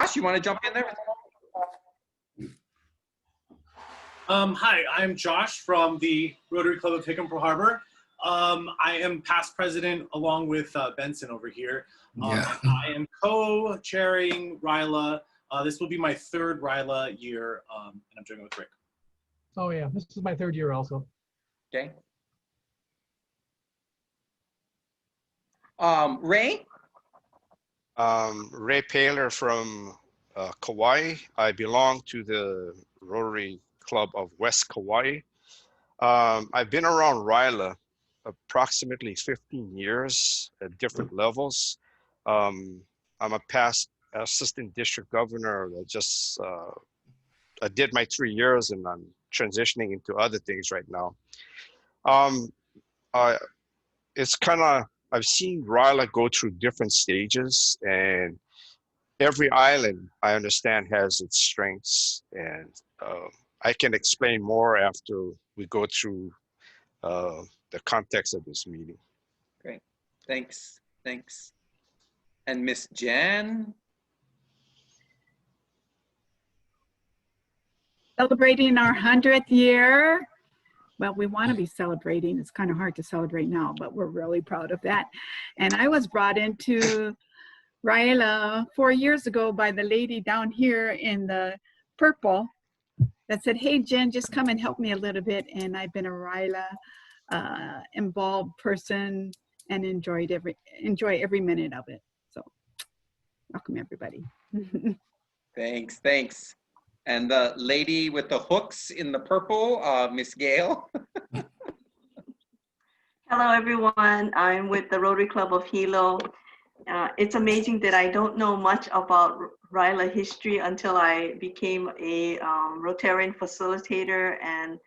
Josh, you want to jump in there? Hi, I'm Josh from the Rotary Club of Hickam Harbor. I am past president along with Benson over here. I am co-chairing RYLA. This will be my third RYLA year, and I'm doing it with Rick. Oh yeah, this is my third year also. Okay. Ray? Ray Paler from Kauai. I belong to the Rotary Club of West Kauai. I've been around RYLA approximately 15 years at different levels. I'm a past assistant district governor. I did my 3 years and I'm transitioning into other things right now. It's kind of, I've seen RYLA go through different stages, and every island, I understand, has its strengths, and I can explain more after we go through the context of this meeting. Great, thanks. And Miss Jen? Celebrating our 100th year. Well, we want to be celebrating. It's kind of hard to celebrate now, but we're really proud of that. And I was brought into RYLA 4 years ago by the lady down here in the purple that said, hey, Jen, just come and help me a little bit. And I've been a RYLA involved person and enjoy every minute of it. So welcome, everybody. Thanks. And the lady with the hooks in the purple, Miss Gail. Hello, everyone. I'm with the Rotary Club of Hilo. It's amazing that I don't know much about RYLA history until I became a Rotarian facilitator, and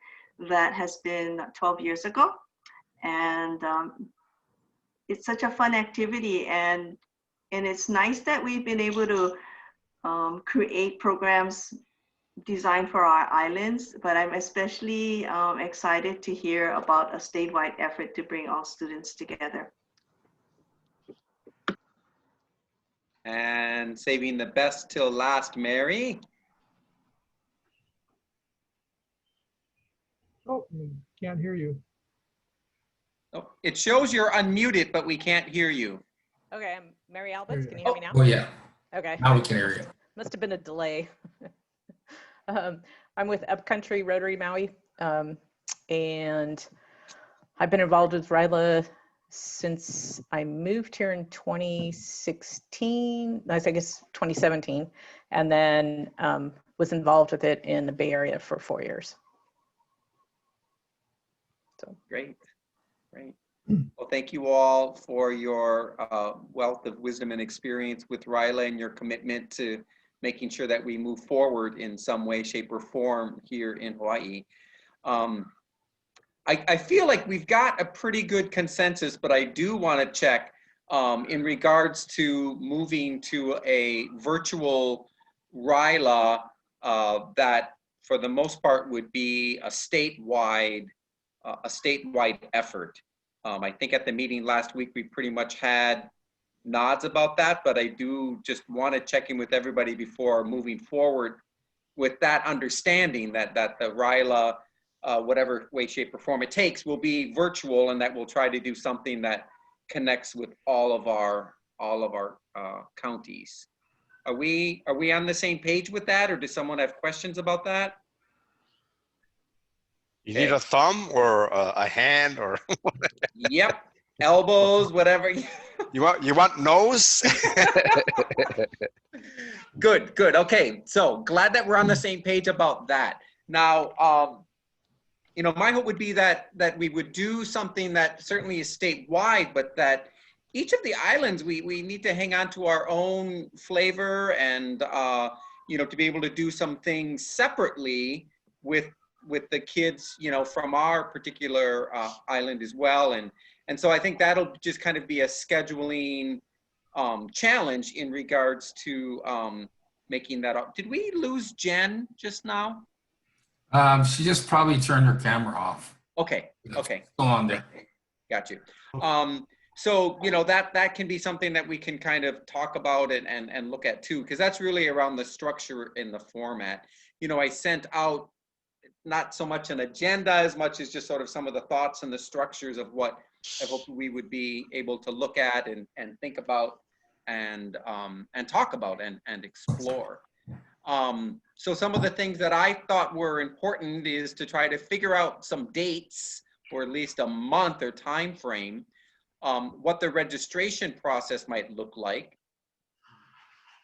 that has been 12 years ago. And it's such a fun activity, and it's nice that we've been able to create programs designed for our islands, but I'm especially excited to hear about a statewide effort to bring all students together. And saving the best till last, Mary. Oh, can't hear you. Oh, it shows you're unmuted, but we can't hear you. Okay, I'm Mary Alberts. Can you hear me now? Oh, yeah. Okay. Now we can hear you. Must have been a delay. I'm with Upcountry Rotary Maui, and I've been involved with RYLA since I moved here in 2016, I guess 2017, and then was involved with it in the Bay Area for 4 years. So Great. Well, thank you all for your wealth of wisdom and experience with RYLA and your commitment to making sure that we move forward in some way, shape, or form here in Hawaii. I feel like we've got a pretty good consensus, but I do want to check in regards to moving to a virtual RYLA that for the most part would be a statewide effort. I think at the meeting last week, we pretty much had nods about that, but I do just want to check in with everybody before moving forward with that understanding that the RYLA, whatever way, shape, or form it takes, will be virtual, and that we'll try to do something that connects with all of our counties. Are we on the same page with that, or does someone have questions about that? You need a thumb or a hand or? Yep, elbows, whatever. You want nose? Good. Okay, so glad that we're on the same page about that. Now, you know, my hope would be that we would do something that certainly is statewide, but that each of the islands, we need to hang on to our own flavor and, you know, to be able to do some things separately with the kids, you know, from our particular island as well. And so I think that'll just kind of be a scheduling challenge in regards to making that up. Did we lose Jen just now? She just probably turned her camera off. Okay. Still on there. Got you. So, you know, that can be something that we can kind of talk about and look at too, because that's really around the structure and the format. You know, I sent out not so much an agenda as much as just sort of some of the thoughts and the structures of what I hope we would be able to look at and think about and talk about and explore. So some of the things that I thought were important is to try to figure out some dates, or at least a month or time frame, what the registration process might look like.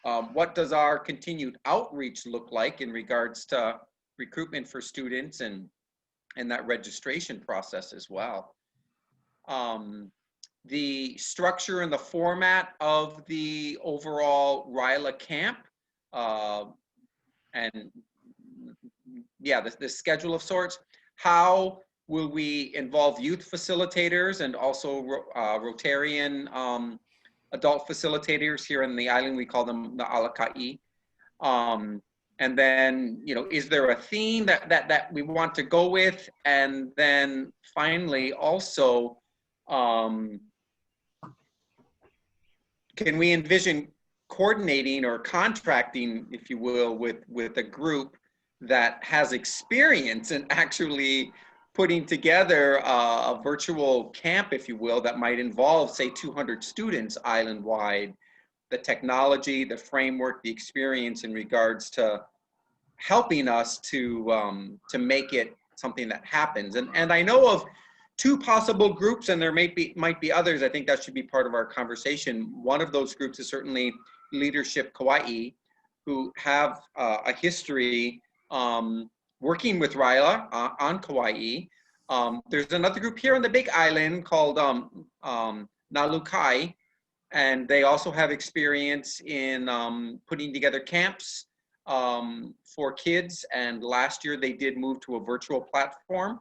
What does our continued outreach look like in regards to recruitment for students and that registration process as well. The structure and the format of the overall RYLA camp, and yeah, the schedule of sorts. How will we involve youth facilitators and also Rotarian adult facilitators here in the island? We call them the Alakai. And then, you know, is there a theme that we want to go with? And then finally, also, can we envision coordinating or contracting, if you will, with a group that has experience in actually putting together a virtual camp, if you will, that might involve, say, 200 students island-wide? The technology, the framework, the experience in regards to helping us to make it something that happens. And I know of 2 possible groups, and there might be others. I think that should be part of our conversation. One of those groups is certainly Leadership Hawai'i, who have a history working with RYLA on Kauai. There's another group here on the Big Island called Nalukai, and they also have experience in putting together camps for kids. And last year they did move to a virtual platform.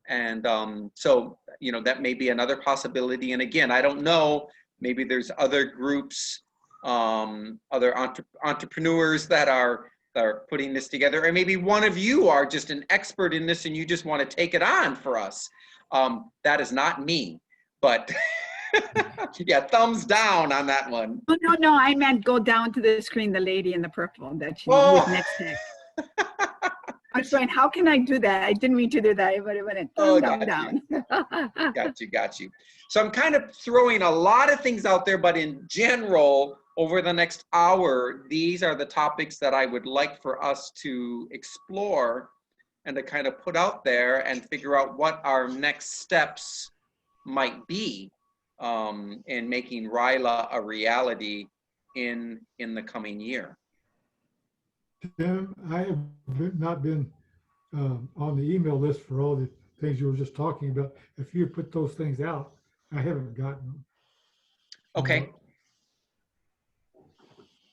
And so, you know, that may be another possibility. And again, I don't know, maybe there's other groups, other entrepreneurs that are putting this together. And maybe one of you are just an expert in this and you just want to take it on for us. That is not me, but yeah, thumbs down on that one. Oh, no, I meant go down to the screen, the lady in the purple that she with next tech. I was going, how can I do that? I didn't mean to do that, but it went down. Got you. So I'm kind of throwing a lot of things out there, but in general, over the next hour, these are the topics that I would like for us to explore and to kind of put out there and figure out what our next steps might be in making RYLA a reality in the coming year. Tim, I have not been on the email list for all the things you were just talking about. If you put those things out, I haven't gotten them. Okay.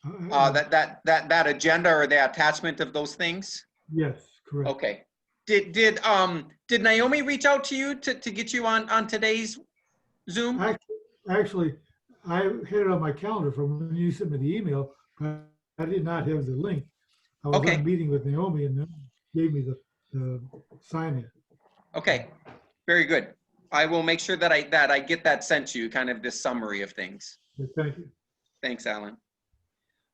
That agenda or the attachment of those things? Yes, correct. Okay. Did Naomi reach out to you to get you on today's Zoom? Actually, I had it on my calendar from when you sent me the email, but I did not have the link. I was on a meeting with Naomi and then gave me the sign in. Okay, very good. I will make sure that I get that sent to you, kind of this summary of things. Thank you. Thanks, Alan.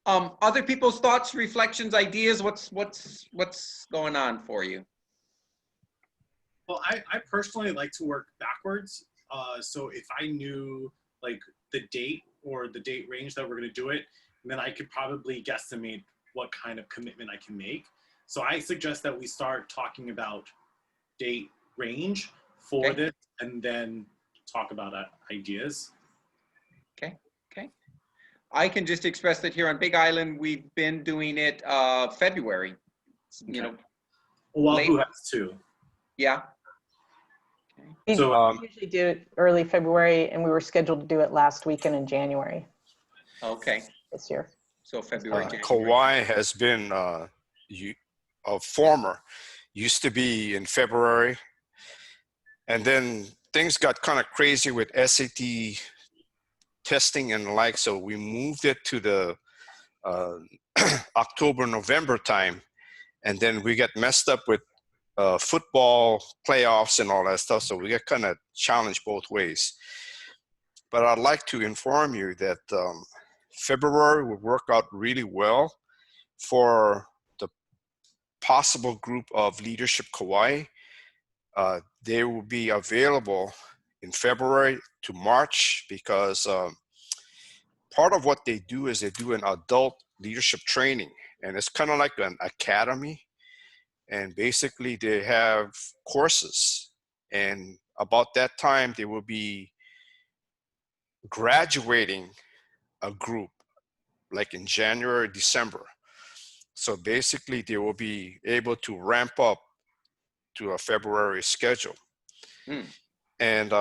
Other people's thoughts, reflections, ideas, what's going on for you? Well, I personally like to work backwards. So if I knew like the date or the date range that we're going to do it, then I could probably guesstimate what kind of commitment I can make. So I suggest that we start talking about date range for this and then talk about ideas. Okay. I can just express that here on Big Island, we've been doing it February. You know, well, who has two? Yeah. We usually do it early February, and we were scheduled to do it last weekend in January. Okay. This year. So February, January. Kauai has been a former, used to be in February, and then things got kind of crazy with SAT testing and the like, so we moved it to the October, November time, and then we got messed up with football playoffs and all that stuff, so we got kind of challenged both ways. but I'd like to inform you that February will work out really well for the possible group of Leadership Kauai. They will be available in February to March because part of what they do is they do an adult leadership training, and it's kind of like an academy. And basically they have courses, and about that time they will be graduating a group like in January, December. So basically they will be able to ramp up to a February schedule. And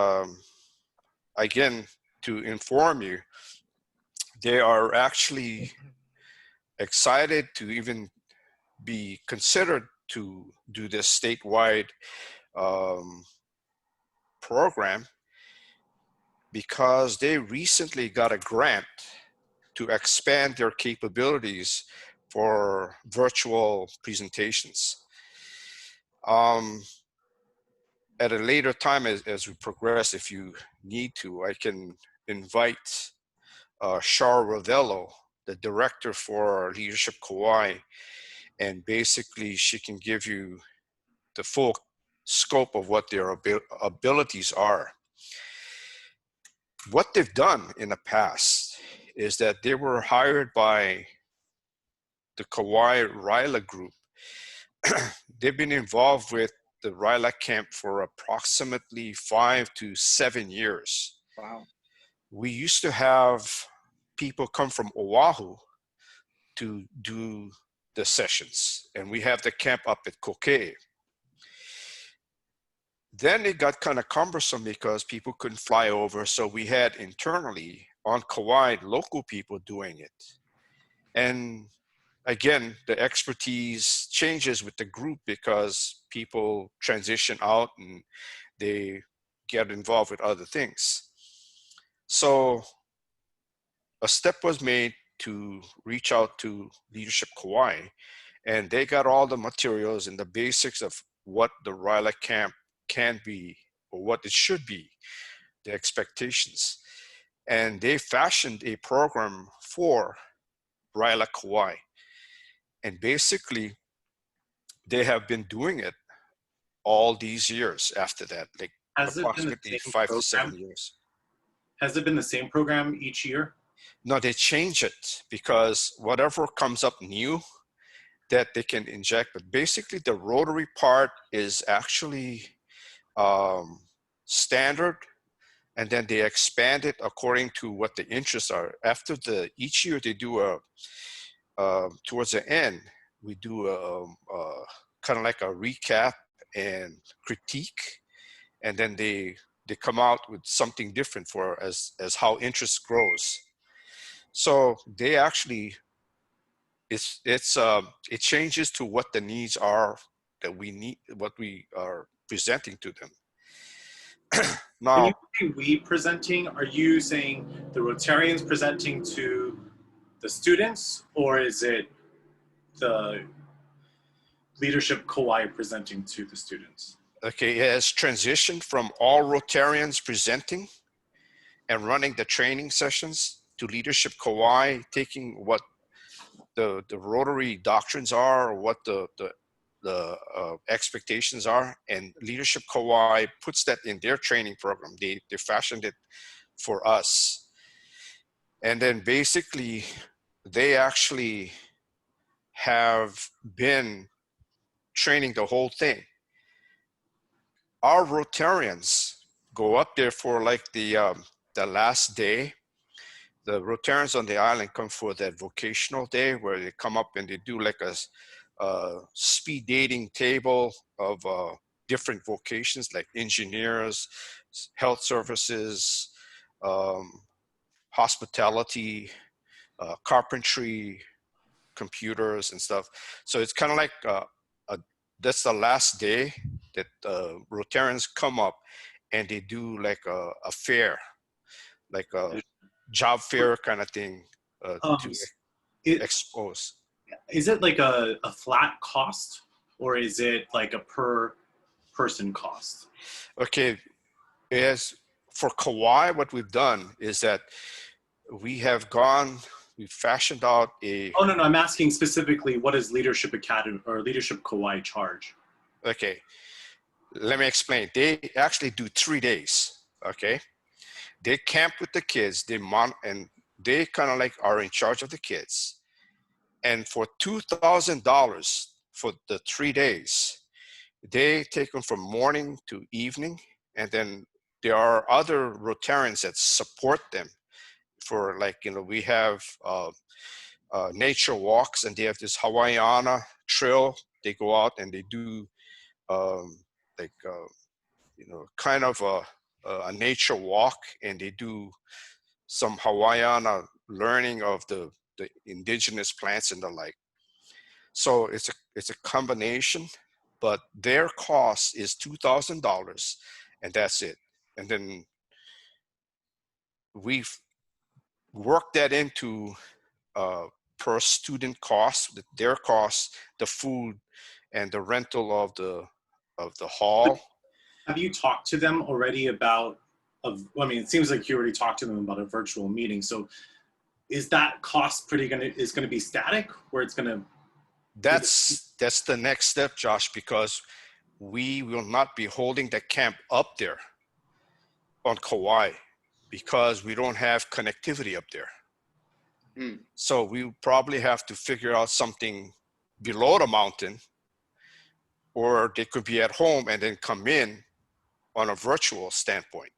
again, to inform you, they are actually excited to even be considered to do this statewide program because they recently got a grant to expand their capabilities for virtual presentations. At a later time, as we progress, if you need to, I can invite Shar Rovello, the director for Leadership Kauai, and basically she can give you the full scope of what their abilities are. What they've done in the past is that they were hired by the Kauai RYLA group. They've been involved with the RYLA camp for approximately 5 to 7 years. Wow. We used to have people come from Oahu to do the sessions, and we have the camp up at Kokee. Then it got kind of cumbersome because people couldn't fly over, so we had internally on Kauai local people doing it. And again, the expertise changes with the group because people transition out and they get involved with other things. So a step was made to reach out to Leadership Kauai, and they got all the materials and the basics of what the RYLA camp can be or what it should be, the expectations. And they fashioned a program for RYLA Kauai. And basically, they have been doing it all these years after that, like approximately 5 to 7 years. Has it been the same program each year? No, they change it because whatever comes up new that they can inject. But basically, the Rotary part is actually standard, and then they expand it according to what the interests are. After each year they do towards the end, we do kind of like a recap and critique, and then they come out with something different for as how interest grows. So they actually, it changes to what the needs are that we need, what we are presenting to them. Now, when you say we presenting, are you saying the Rotarians presenting to the students, or is it the Leadership Kauai presenting to the students? okay, it has transitioned from all Rotarians presenting and running the training sessions to Leadership Kauai taking what the Rotary doctrines are, or what the expectations are, and Leadership Kauai puts that in their training program. They fashioned it for us. And then basically, they actually have been training the whole thing. Our Rotarians go up there for like the last day. The Rotarians on the island come for that vocational day where they come up and they do like a speed dating table of different vocations like engineers, health services, hospitality, carpentry, computers and stuff. So it's kind of like that's the last day that Rotarians come up and they do like a fair, like a job fair kind of thing to expose. Is it like a flat cost, or is it like a per person cost? Okay, as for Kauai, what we've done is that we fashioned out a. Oh, no, I'm asking specifically, what does Leadership Academy or Leadership Kauai charge? Okay, let me explain. They actually do 3 days, okay? They camp with the kids, and they kind of like are in charge of the kids. And for $2,000 for the 3 days, they take them from morning to evening. And then there are other Rotarians that support them for, like, you know, we have nature walks, and they have this Hawaiiana trail. They go out and they do you know, kind of a nature walk, and they do some Hawaiiana learning of the indigenous plants and the like. So it's a combination, but their cost is $2,000, and that's it. And then we've worked that into per student cost, their cost, the food, and the rental of the hall. Have you talked to them already about, I mean, it seems like you already talked to them about a virtual meeting. So is that cost is going to be static, where it's going to? That's the next step, Josh, because we will not be holding the camp up there on Kauai because we don't have connectivity up there. So we probably have to figure out something below the mountain, or they could be at home and then come in on a virtual standpoint,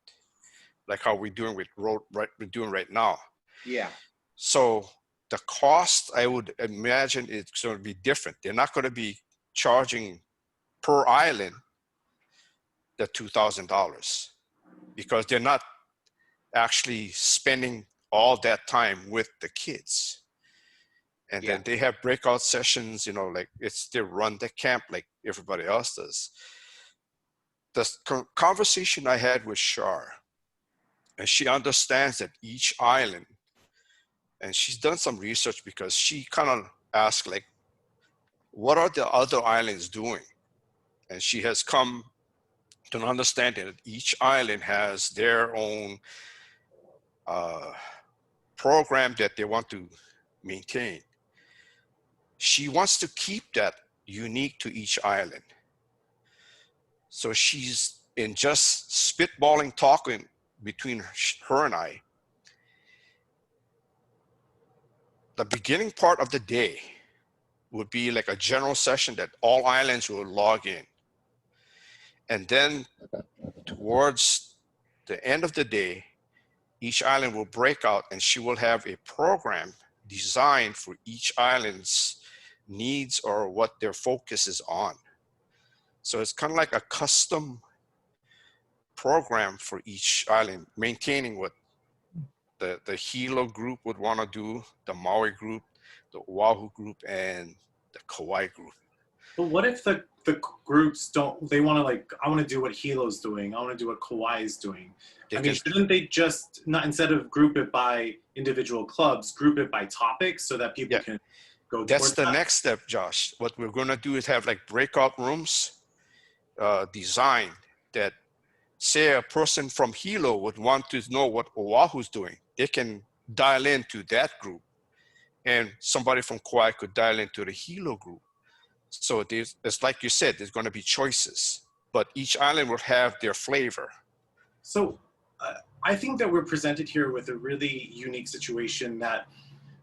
like how we're doing right now. Yeah. So the cost, I would imagine, it's going to be different. They're not going to be charging per island the $2,000 because they're not actually spending all that time with the kids. And then they have breakout sessions, you know, like they run the camp like everybody else does. The conversation I had with Shar, and she understands that each island, and she's done some research because she kind of asked, like, what are the other islands doing? And she has come to an understanding that each island has their own program that they want to maintain. She wants to keep that unique to each island. So she's in just spitballing, talking between her and I. The beginning part of the day would be like a general session that all islands will log in. And then towards the end of the day, each island will break out and she will have a program designed for each island's needs or what their focus is on. So it's kind of like a custom program for each island, maintaining what the Hilo group would want to do, the Maui group, the Oahu group, and the Kauai group. But what if the groups they want to, like, I want to do what Hilo's doing, I want to do what Kauai is doing. Shouldn't they just, not, instead of group it by individual clubs, group it by topics so that people can go That's the that? next step, Josh. What we're going to do is have like breakout rooms designed that, say a person from Hilo would want to know what Oahu's doing. They can dial into that group, and somebody from Kauai could dial into the Hilo group. So it's like you said, there's going to be choices, but each island will have their flavor. So I think that we're presented here with a really unique situation that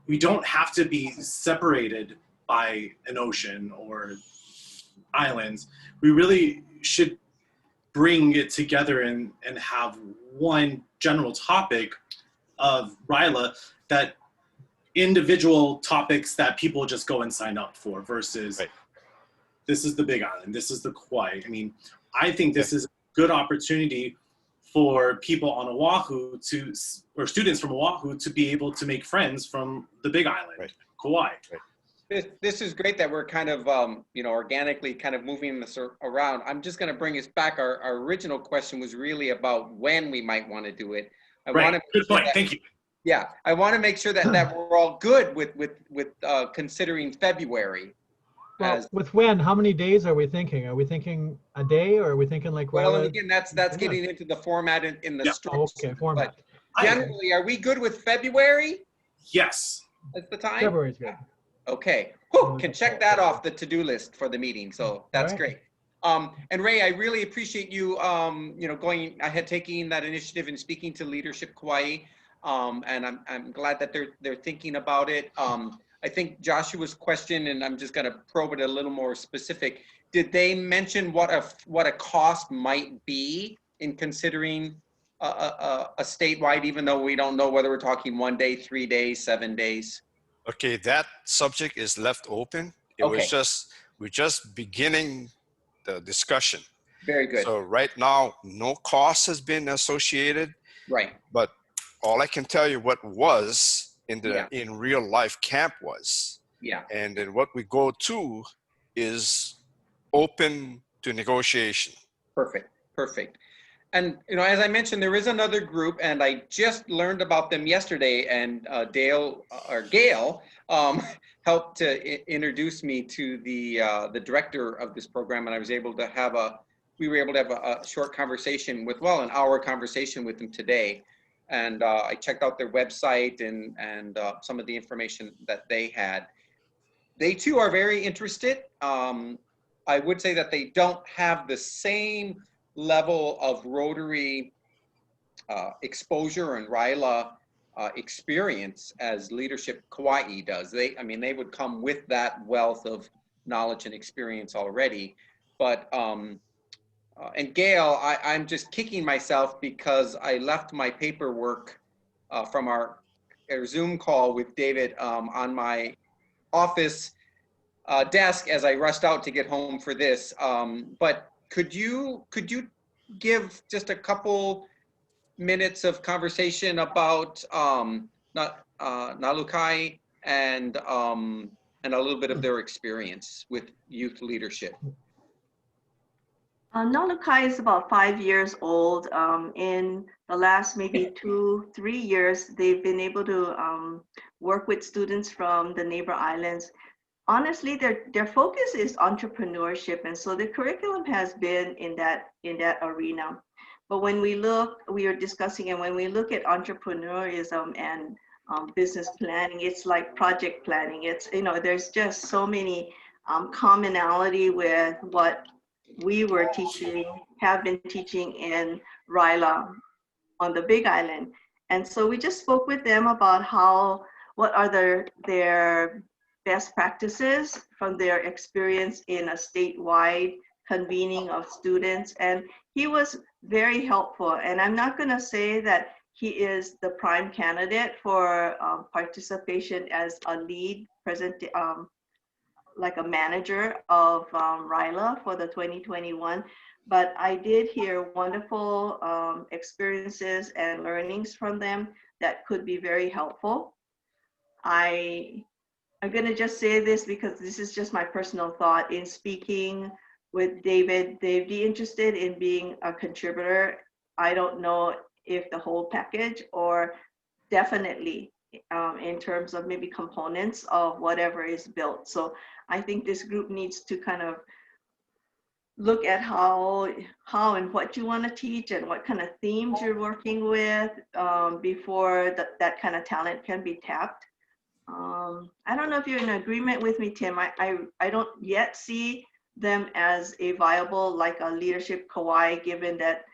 we don't have to be separated by an ocean or islands. We really should bring it together and have one general topic of RYLA, that individual topics that people just go and sign up for versus this is the Big Island, this is the Kauai. I mean, I think this is a good opportunity for people on Oahu or students from Oahu to be able to make friends from the Big Island, Kauai. This is great that we're kind of, organically kind of moving this around. I'm just going to bring us back. Our original question was really about when we might want to do it. Good point. Thank you. Yeah, I want to make sure that we're all good with considering February. Well, as with when, how many days are we thinking? Are we thinking a day or are we thinking like well. And RYLA? again, that's Yeah. getting into the format in the Yeah. structure. Okay, format. But generally, are we good with February Yes. as the time? February is good. Okay, whew, can check that off the to-do list for the meeting. So that's right. great. And Ray, I really appreciate you, going ahead, taking that initiative and speaking to Leadership Kauai. And I'm glad that they're thinking about it. I think Joshua's question, and I'm just going to probe it a little more specific. Did they mention what a cost might be in considering a statewide, even though we don't know whether we're talking 1 day, 3 days, 7 days? Okay, that subject is left open. We're just beginning the discussion. Very good. So right now, no cost has been associated, Right. but all I can tell you what was in real life camp was. Yeah. And then what we go to is open to negotiation. Perfect. Perfect. And, as I mentioned, there is another group, and I just learned about them yesterday, and Gail helped to introduce me to the director of this program, and I was able to have we were able to have a short conversation an hour conversation with them today. And I checked out their website and some of the information that they had. They too are very interested. I would say that they don't have the same level of Rotary exposure and RYLA experience as Leadership Kauai does. They would come with that wealth of knowledge and experience already. But, and Gail, I'm just kicking myself because I left my paperwork from our Zoom call with David on my office desk as I rushed out to get home for this. But could you give just a couple minutes of conversation about Nalukai and a little bit of their experience with youth leadership? Nalukai is about 5 years old. In the last maybe 2-3 years, they've been able to work with students from the neighbor islands. Honestly, their focus is entrepreneurship, and so the curriculum has been in that arena. But when we are discussing, and when we look at entrepreneurism and business planning, it's like project planning. It's, there's just so many commonality with what we have been teaching in RYLA on the Big Island. And so we just spoke with them about what are their best practices from their experience in a statewide convening of students. And he was very helpful. And I'm not going to say that he is the prime candidate for participation as a lead like a manager of RYLA for the 2021. But I did hear wonderful experiences and learnings from them that could be very helpful. I'm going to just say this because this is just my personal thought. In speaking with David, they'd be interested in being a contributor. I don't know if the whole package, or definitely in terms of maybe components of whatever is built. So I think this group needs to kind of look at how and what you want to teach and what kind of themes you're working with before that kind of talent can be tapped. I don't know if you're in agreement with me, Tim. I don't yet see them as a viable, like a Leadership Kauai, given that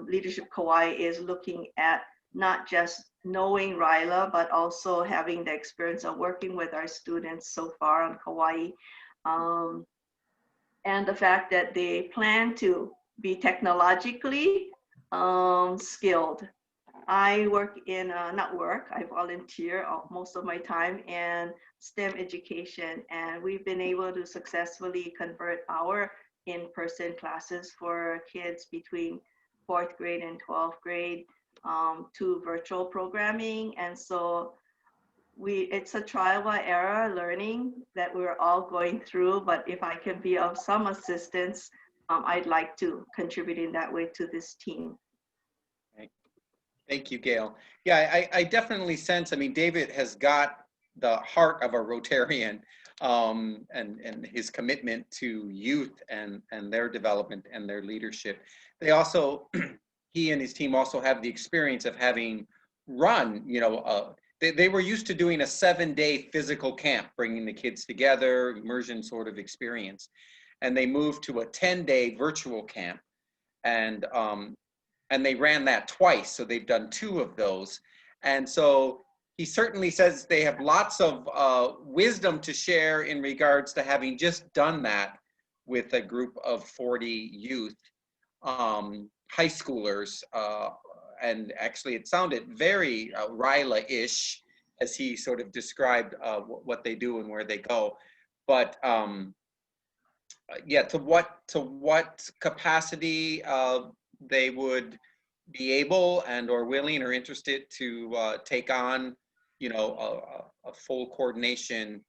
Leadership Kauai is looking at not just knowing RYLA, but also having the experience of working with our students so far on Kauai. And the fact that they plan to be technologically skilled. I work in, I volunteer most of my time in STEM education, and we've been able to successfully convert our in-person classes for kids between 4th grade and 12th grade to virtual programming. And so it's a trial by error learning that we're all going through, but if I can be of some assistance, I'd like to contribute in that way to this team. Thank you, Gail. Yeah, I definitely sense, David has got the heart of a Rotarian. and his commitment to youth and their development and their leadership. They also, he and his team also have the experience of having run, they were used to doing a 7-day physical camp, bringing the kids together, immersion sort of experience. And they moved to a 10-day virtual camp. And they ran that twice. So they've done 2 of those. And so he certainly says they have lots of wisdom to share in regards to having just done that with a group of 40 youth, high schoolers, and actually it sounded very RYLA-ish as he sort of described what they do and where they go. But yeah, to what capacity they would be able and or willing or interested to take on, a full coordination.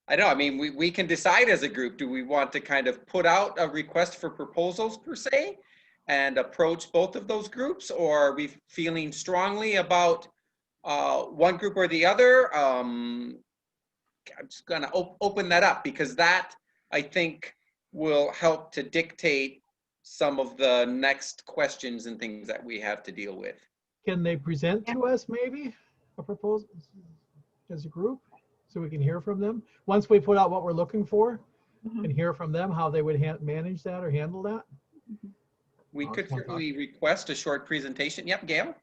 I don't know, I mean, we can decide as a group, do we want to kind of put out a request for proposals per se and approach both of those groups, or are we feeling strongly about one group or the other? I'm just gonna open that up, because that, I think, will help to dictate some of the next questions and things that we have to deal with. Can they present to us maybe a proposal as a group so we can hear from them? Once we put out what we're looking for and hear from them how they would manage that or handle that? We could certainly request a short presentation. Yep, Gail?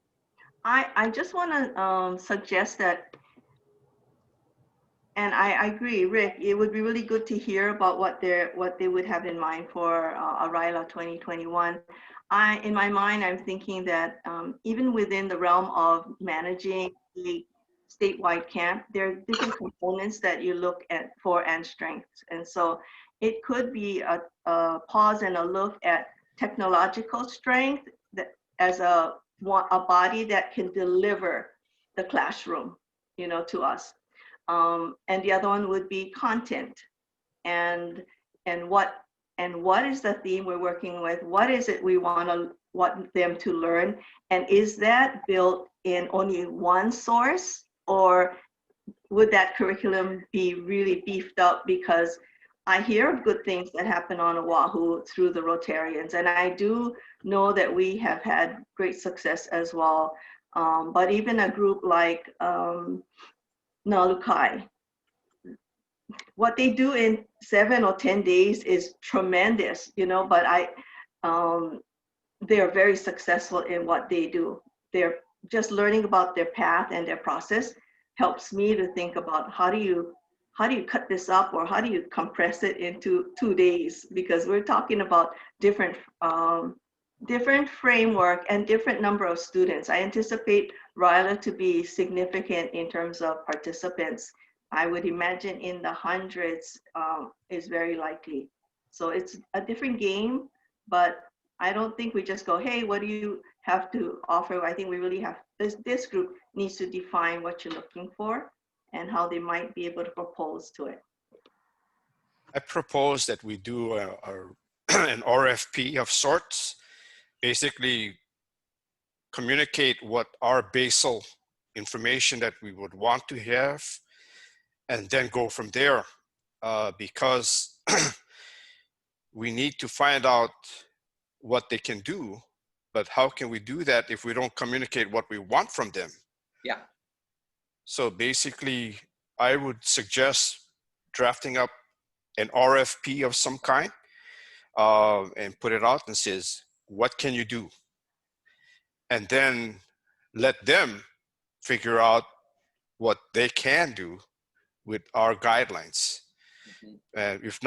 I just want to suggest that, and I agree, Rick, it would be really good to hear about what they would have in mind for RYLA 2021. In my mind, I'm thinking that even within the realm of managing a statewide camp, there are different components that you look at for and strengths. And so it could be a pause and a look at technological strength that as a body that can deliver the classroom, to us. And the other one would be content, and what is the theme we're working with? What is it we want them to learn? And is that built in only one source, or would that curriculum be really beefed up? Because I hear of good things that happen on Oahu through the Rotarians, and I do know that we have had great success as well. But even a group like Nalukai, what they do in 7 or 10 days is tremendous, but they're very successful in what they do. They're just learning about their path and their process helps me to think about how do you cut this up, or how do you compress it into 2 days? Because we're talking about different framework and different number of students. I anticipate RYLA to be significant in terms of participants. I would imagine in the hundreds is very likely. So it's a different game, but I don't think we just go, hey, what do you have to offer? I think we really have, this group needs to define what you're looking for and how they might be able to propose to it. I propose that we do an RFP of sorts, basically communicate what our basal information that we would want to have, and then go from there, because we need to find out what they can do, but how can we do that if we don't communicate what we want from them? Yeah. So basically, I would suggest drafting up an RFP of some kind and put it out and says, what can you do? And then let them figure out what they can do with our guidelines. And if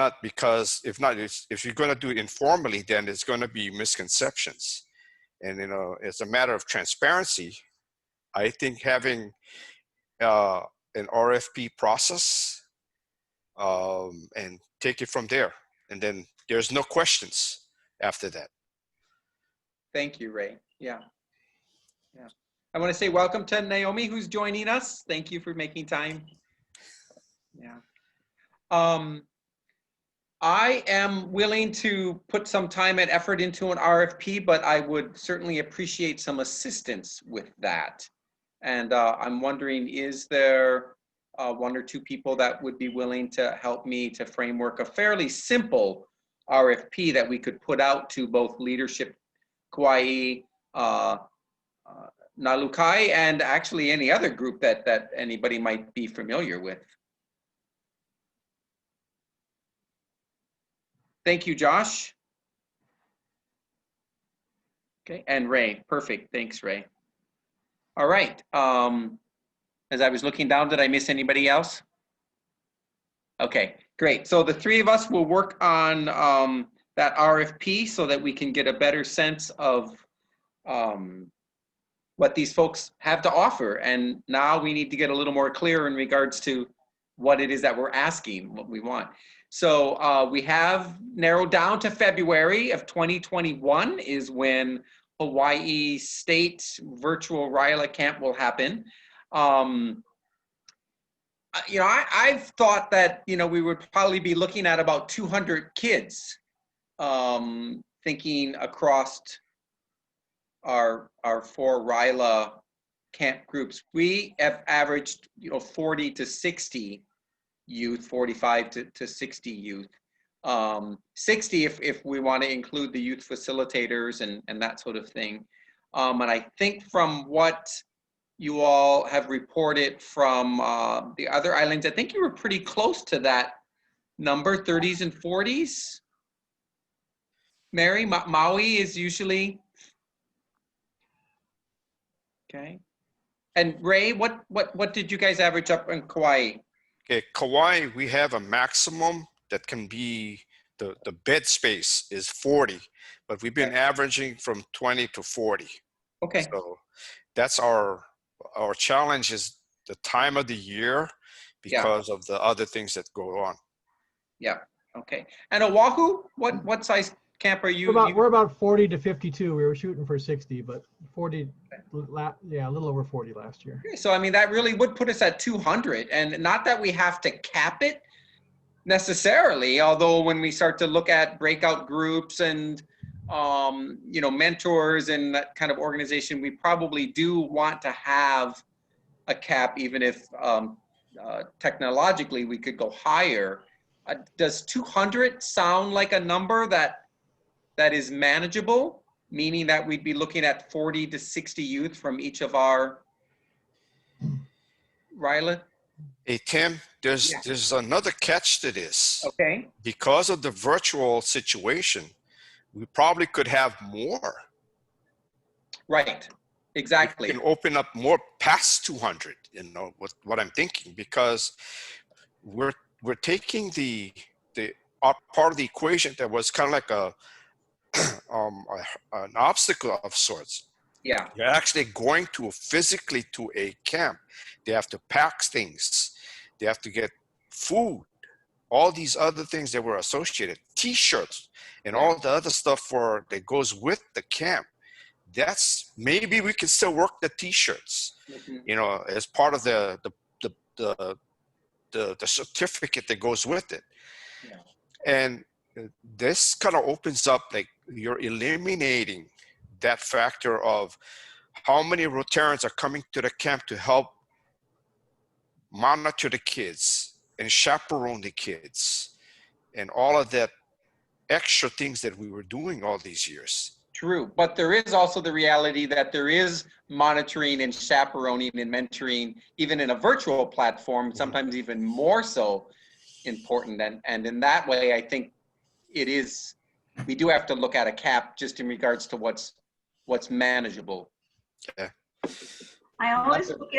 you're going to do it informally, then it's going to be misconceptions. And, it's a matter of transparency. I think having an RFP process and take it from there. And then there's no questions after that. Thank you, Ray. Yeah. Yeah. I want to say welcome to Naomi, who's joining us. Thank you for making time. Yeah. I am willing to put some time and effort into an RFP, but I would certainly appreciate some assistance with that. And I'm wondering, is there one or two people that would be willing to help me to framework a fairly simple RFP that we could put out to both leadership Kauai, Nalukai, and actually any other group that anybody might be familiar with. Thank you, Josh. Okay, and Ray, perfect, thanks, Ray. All right, as I was looking down, did I miss anybody else? Okay, great, so the three of us will work on that RFP so that we can get a better sense of what these folks have to offer. And now we need to get a little more clear in regards to what it is that we're asking, what we want. So we have narrowed down to February of 2021 is when Hawaii State Virtual RYLA Camp will happen. You know, I've thought that, you know, we would probably be looking at about 200 kids, thinking across our 4 RYLA camp groups. We have averaged, you know, 40 to 60 youth, 45 to 60 youth. 60 if we want to include the youth facilitators and that sort of thing. And I think from what you all have reported from the other islands, I think you were pretty close to that number, 30s and 40s. Mary, Maui is usually, okay. And Ray, what did you guys average up in Kauai? Okay, Kauai, we have a maximum that can be, the bed space is 40, but we've been averaging from 20 to 40. Okay. So that's our challenge is the time of the year because of the other things that go on. Yeah. Okay. And Oahu, what size camp are you? We're about 40 to 52. We were shooting for 60, but 40, yeah, a little over 40 last year. Okay, so I mean, that really would put us at 200, and not that we have to cap it necessarily, although when we start to look at breakout groups and you know, mentors and that kind of organization, we probably do want to have a cap, even if technologically we could go higher. Does 200 sound like a number that is manageable, meaning that we'd be looking at 40 to 60 youth from each of our RYLA? Hey, Tim, there's another catch to this. Okay. Because of the virtual situation, we probably could have more. Right, exactly. We can open up more past 200, you know, what I'm thinking, because we're taking the part of the equation that was kind of like an obstacle of sorts. Yeah. You're actually going physically to a camp. They have to pack things. They have to get food, all these other things that were associated, T-shirts and all the other stuff that goes with the camp. That's, maybe we can still work the T-shirts, you know, as part of the certificate that goes with it. Yeah. And this kind of opens up, like, you're eliminating that factor of how many Rotarians are coming to the camp to help monitor the kids and chaperone the kids and all of that extra things that we were doing all these years. True, but there is also the reality that there is monitoring and chaperoning and mentoring, even in a virtual platform, sometimes even more so important. And in that way, I think it is, we do have to look at a cap just in regards to what's manageable. Yeah. I always look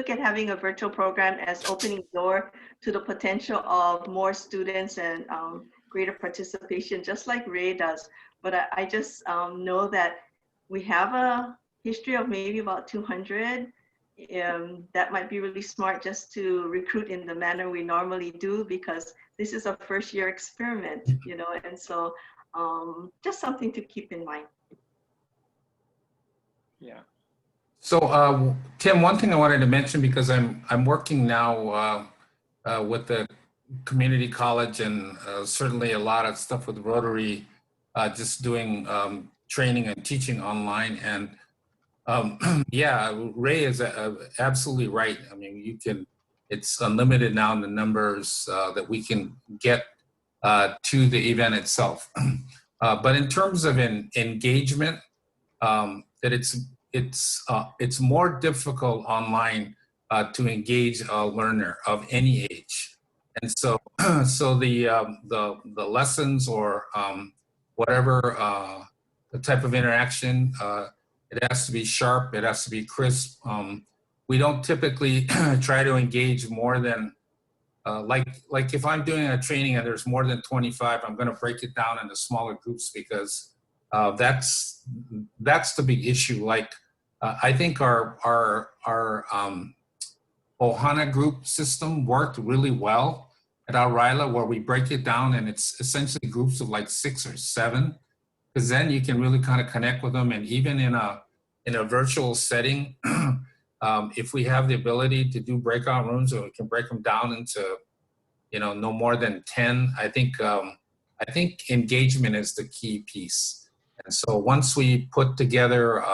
at having a virtual program as opening the door to the potential of more students and greater participation, just like Ray does. But I just know that we have a history of maybe about 200. That might be really smart just to recruit in the manner we normally do, because this is a first-year experiment, you know, and so just something to keep in mind. Yeah. So Tim, one thing I wanted to mention, because I'm working now with the community college and certainly a lot of stuff with Rotary, just doing training and teaching online. And Yeah, Ray is absolutely right. I mean, it's unlimited now in the numbers that we can get to the event itself. But in terms of engagement, that it's more difficult online to engage a learner of any age, and so so the lessons or whatever the type of interaction, it has to be sharp, it has to be crisp. We don't typically try to engage more than like if I'm doing a training and there's more than 25, I'm going to break it down into smaller groups because that's the big issue. Like I think our Ohana group system worked really well at our RYLA, where we break it down and it's essentially groups of like 6 or 7, because then you can really kind of connect with them. And even in a virtual setting, if we have the ability to do breakout rooms, or we can break them down into, no more than 10, I think engagement is the key piece. And so once we put together,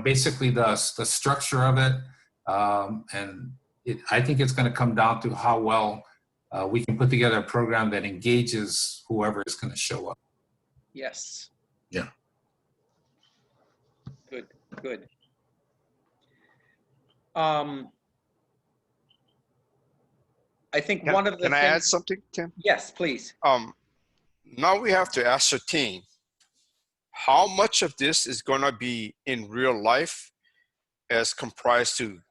basically the structure of it, I think it's going to come down to how well we can put together a program that engages whoever is going to show up. Yes. Yeah. Good. I think one of the Can I add something, Tim? Yes, please. Now we have to ascertain how much of this is going to be in real life as comprised to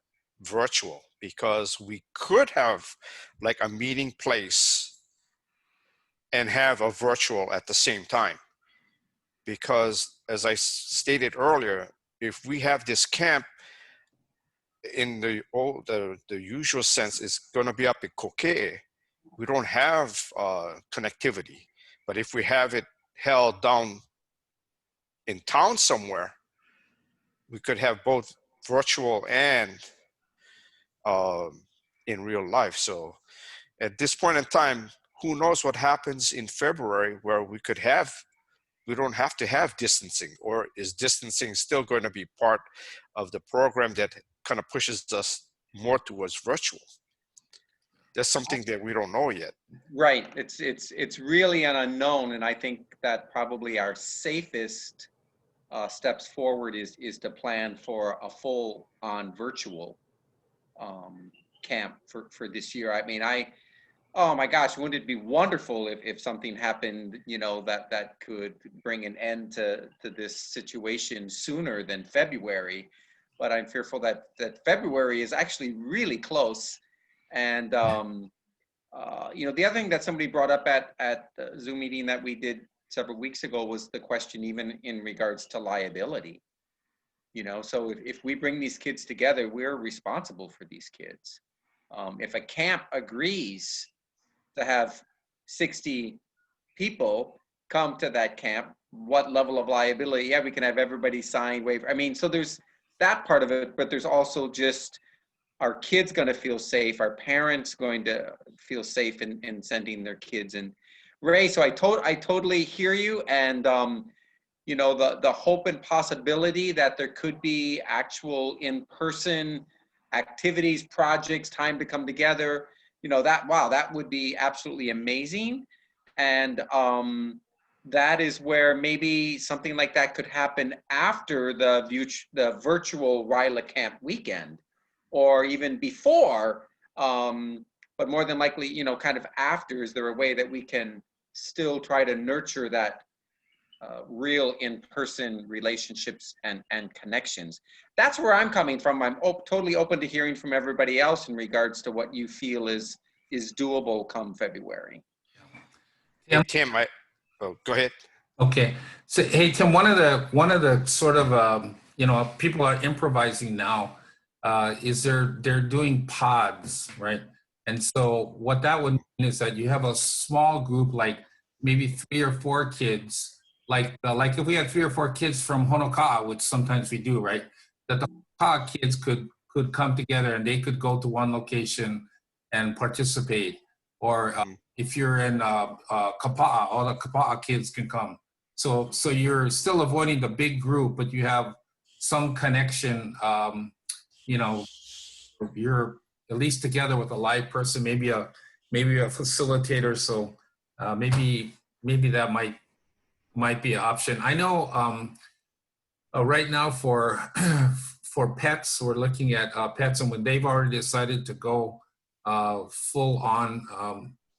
virtual, because we could have like a meeting place and have a virtual at the same time. Because as I stated earlier, if we have this camp in the usual sense, it's going to be up in Kokee, we don't have connectivity. But if we have it held down in town somewhere, we could have both virtual and in real life. So at this point in time, who knows what happens in February, where we don't have to have distancing, or is distancing still going to be part of the program that kind of pushes us more towards virtual? That's something that we don't know yet. Right. It's really an unknown, and I think that probably our safest steps forward is to plan for a full-on virtual camp for this year. I mean, oh my gosh, wouldn't it be wonderful if something happened, that could bring an end to this situation sooner than February. But I'm fearful that February is actually really close. And, the other thing that somebody brought up at the Zoom meeting that we did several weeks ago was the question even in regards to liability. So if we bring these kids together, we're responsible for these kids. If a camp agrees to have 60 people come to that camp, what level of liability? Yeah, we can have everybody sign waiver. I mean, so there's that part of it, but there's also just, our kids going to feel safe, our parents going to feel safe in sending their kids. And Ray, so I totally hear you. And, the hope and possibility that there could be actual in-person activities, projects, time to come together, that would be absolutely amazing. And that is where maybe something like that could happen after the virtual RYLA camp weekend, or even before, but more than likely, kind of after. Is there a way that we can still try to nurture that real in-person relationships and connections? That's where I'm coming from. I'm totally open to hearing from everybody else in regards to what you feel is doable come February. Hey, Tim, go ahead. Okay. So, hey, Tim, one of the sort of, people are improvising now, is they're doing pods, right? And so what that would mean is that you have a small group, like maybe 3 or 4 kids, like if we had 3 or 4 kids from Honoka'a, which sometimes we do, right? That the Honoka'a kids could come together and they could go to one location and participate. Or if you're in Kapa'a, all the Kapa'a kids can come. So you're still avoiding the big group, but you have some connection, you know, you're at least together with a live person, maybe a facilitator. So maybe that might be an option. I know right now for for pets, we're looking at pets, and when they've already decided to go full on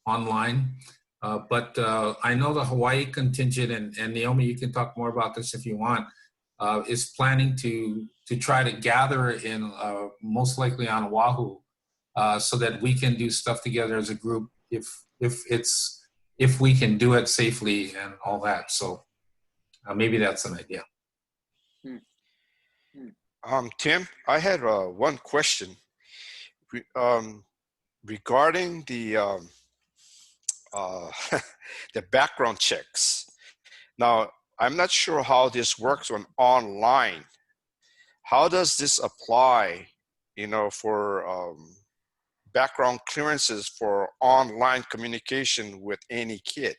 online. But I know the Hawaii contingent, and Naomi, you can talk more about this if you want, is planning to try to gather in most likely on Oahu, so that we can do stuff together as a group if we can do it safely and all that. So maybe that's an idea. Tim, I had one question regarding the the background checks. Now, I'm not sure how this works on online. How does this apply, you know, for background clearances for online communication with any kid?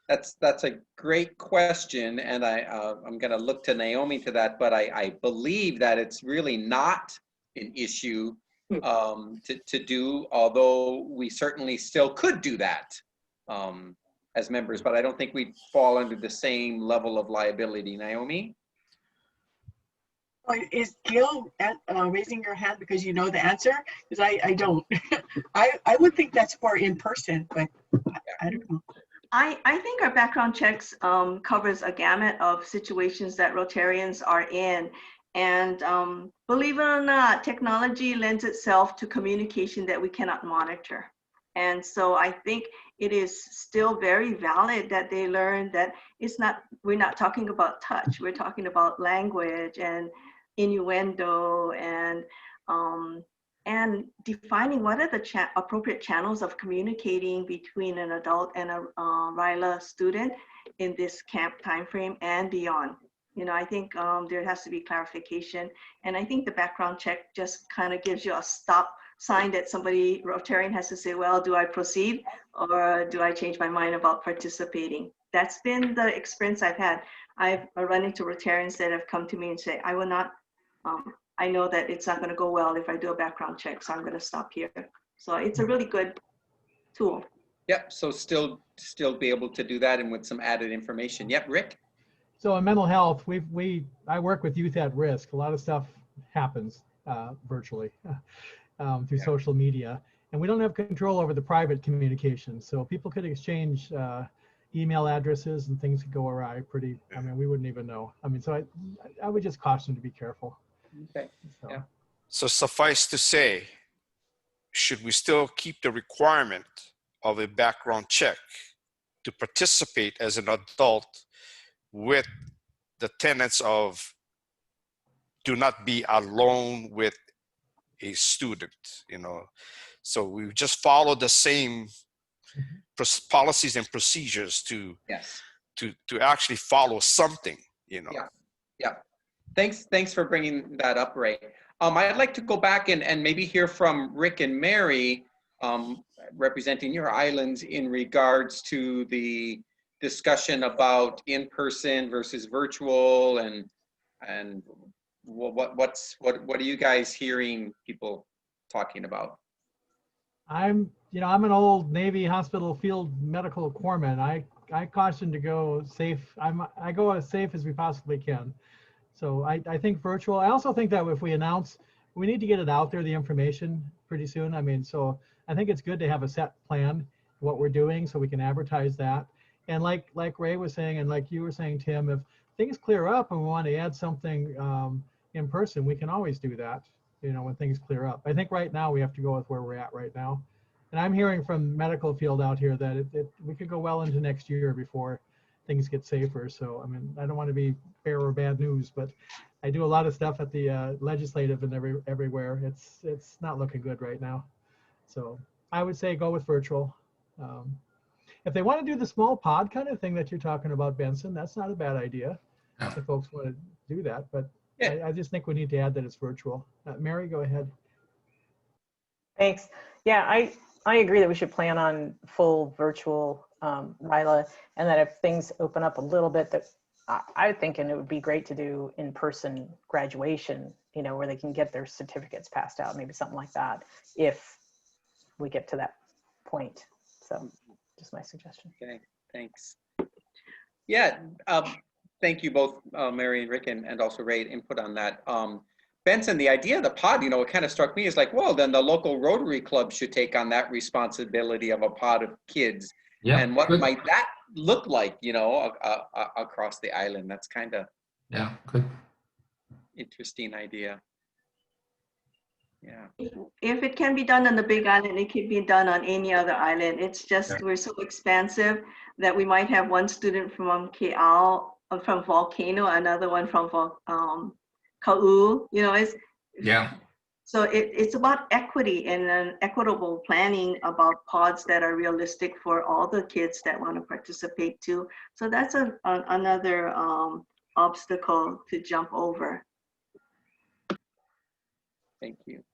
That's a great question, and I'm going to look to Naomi to that, but I believe that it's really not an issue to do, although we certainly still could do that as members, but I don't think we'd fall under the same level of liability. Naomi? Is Gil raising your hand because you know the answer? Because I don't. I would think that's for in person, but I don't know. I think our background checks covers a gamut of situations that Rotarians are in. And believe it or not, technology lends itself to communication that we cannot monitor. And so I think it is still very valid that they learn that we're not talking about touch, we're talking about language and innuendo and defining what are the appropriate channels of communicating between an adult and a RYLA student in this camp timeframe and beyond. You know, I think there has to be clarification, and I think the background check just kind of gives you a stop sign that somebody, Rotarian, has to say, well, do I proceed or do I change my mind about participating? That's been the experience I've had. I've run into Rotarians that have come to me and say, I will not, I know that it's not going to go well if I do a background check, so I'm going to stop here. So it's a really good tool. Yep, so still be able to do that and with some added information. Yep, Rick? So in mental health, I work with youth at risk. A lot of stuff happens virtually through social media, and we don't have control over the private communication. So people could exchange email addresses and things could go awry pretty, I mean, we wouldn't even know. I mean, so I would just caution to be careful. Okay, So. yeah. So suffice to say, should we still keep the requirement of a background check to participate as an adult with the tenets of do not be alone with a student, you know? So we just follow the same policies and procedures to actually follow something, you know? Yeah. Thanks for bringing that up, Ray. I'd like to go back and maybe hear from Rick and Mary, representing your islands in regards to the discussion about in-person versus virtual, and what are you guys hearing people talking about? I'm an old Navy hospital field medical corpsman. I caution to go safe. I go as safe as we possibly can. So I think virtual. I also think that if we announce, we need to get it out there, the information, pretty soon. I mean, so I think it's good to have a set plan, what we're doing, so we can advertise that. And like Ray was saying, and like you were saying, Tim, if things clear up and we want to add something in person, we can always do that, you know, when things clear up. I think right now we have to go with where we're at right now. And I'm hearing from medical field out here that we could go well into next year before things get safer. So, I mean, I don't want to be fair or bad news, but I do a lot of stuff at the legislative and everywhere. It's not looking good right now. So I would say go with virtual. If they want to do the small pod kind of thing that you're talking about, Benson, that's not a bad idea. If folks want to do that, but yeah. I just think we need to add that it's virtual. Mary, go ahead. Thanks. Yeah, I agree that we should plan on full virtual RYLA, and that if things open up a little bit, that I was thinking it would be great to do in-person graduation, you know, where they can get their certificates passed out, maybe something like that, if we get to that point. So just my suggestion. Okay, thanks. Yeah, thank you both, Mary and Rick, and also Ray, input on that. Benson, the idea of the pod, you know, it kind of struck me as like, well, then the local Rotary Club should take on that responsibility of a pod of kids. Yeah. And what good. might that look like, you know, across the island? That's kind of Yeah, good. interesting idea. Yeah. If it can be done on the Big Island, it can be done on any other island. It's just, we're so expansive that we might have one student from Ke'au, from Volcano, another one from Ka'u, you know, Yeah. so it's about equity and an equitable planning about pods that are realistic for all the kids that want to participate too. So that's another obstacle to jump over. Thank you.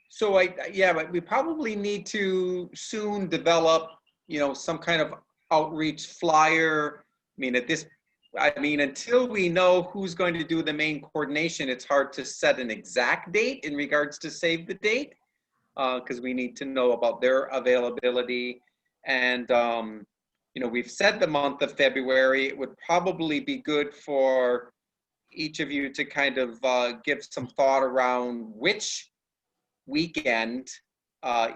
So but we probably need to soon develop, you know, some kind of outreach flyer. Until we know who's going to do the main coordination, it's hard to set an exact date in regards to save the date, because we need to know about their availability. And, you know, we've said the month of February. It would probably be good for each of you to kind of give some thought around which weekend,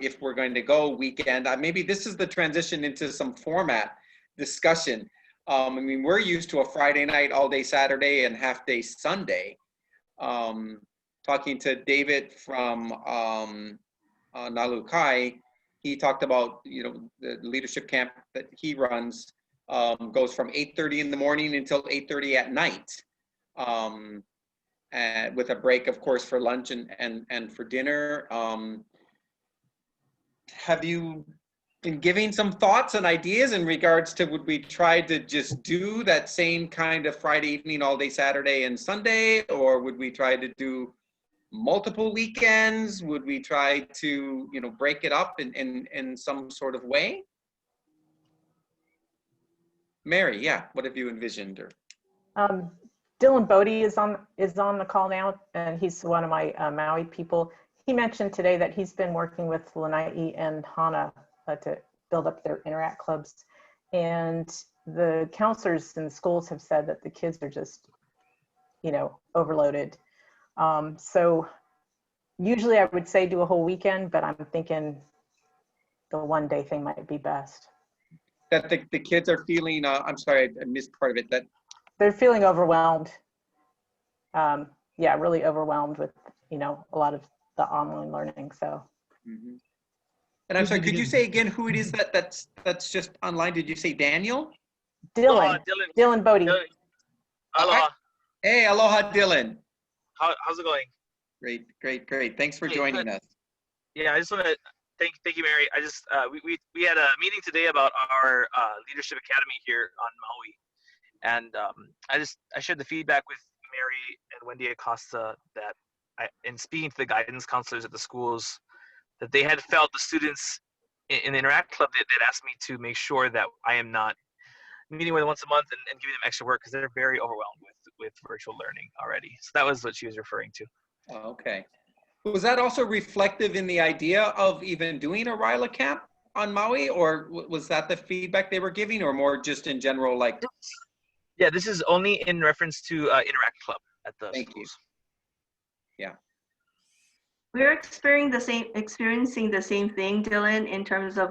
if we're going to go weekend. Maybe this is the transition into some format discussion. We're used to a Friday night, all day Saturday, and half day Sunday. Talking to David from Nalukai, he talked about, you know, the leadership camp that he runs goes from 8:30 in the morning until 8:30 at night, with a break, of course, for lunch and for dinner. Have you been giving some thoughts and ideas in regards to, would we try to just do that same kind of Friday evening, all day Saturday and Sunday, or would we try to do multiple weekends? Would we try to, you know, break it up in some sort of way? Mary, yeah, what have you envisioned? Or Dylan Bodie is on the call now, and he's one of my Maui people. He mentioned today that he's been working with Lanai and Hana to build up their interact clubs, and the counselors in the schools have said that the kids are just, you know, overloaded. So usually I would say do a whole weekend, but I'm thinking the one-day thing might be best. That the kids are feeling, I'm sorry, I missed part of it, that they're feeling overwhelmed. Yeah, really overwhelmed with, you know, a lot of the online learning, so. Mm-hmm. And I'm sorry, could you say again who it is that's just online? Did you say Daniel? Dylan. Dylan Bodie. Aloha. Hey, aloha, Dylan. How's it going? Great. Thanks for joining us. Yeah, I just want to thank you, Mary. I just we had a meeting today about our leadership academy here on Maui, and I shared the feedback with Mary and Wendy Acosta that in speaking to the guidance counselors at the schools, that they had felt the students in the Interact Club, they'd asked me to make sure that I am not meeting with them once a month and giving them extra work, because they're very overwhelmed with virtual learning already. So that was what she was referring to. Oh, okay. Was that also reflective in the idea of even doing a RYLA camp on Maui, or was that the feedback they were giving, or more just in general, like? Yeah, this is only in reference to Interact Club at the schools. Yeah. We're experiencing the same thing, Dylan, in terms of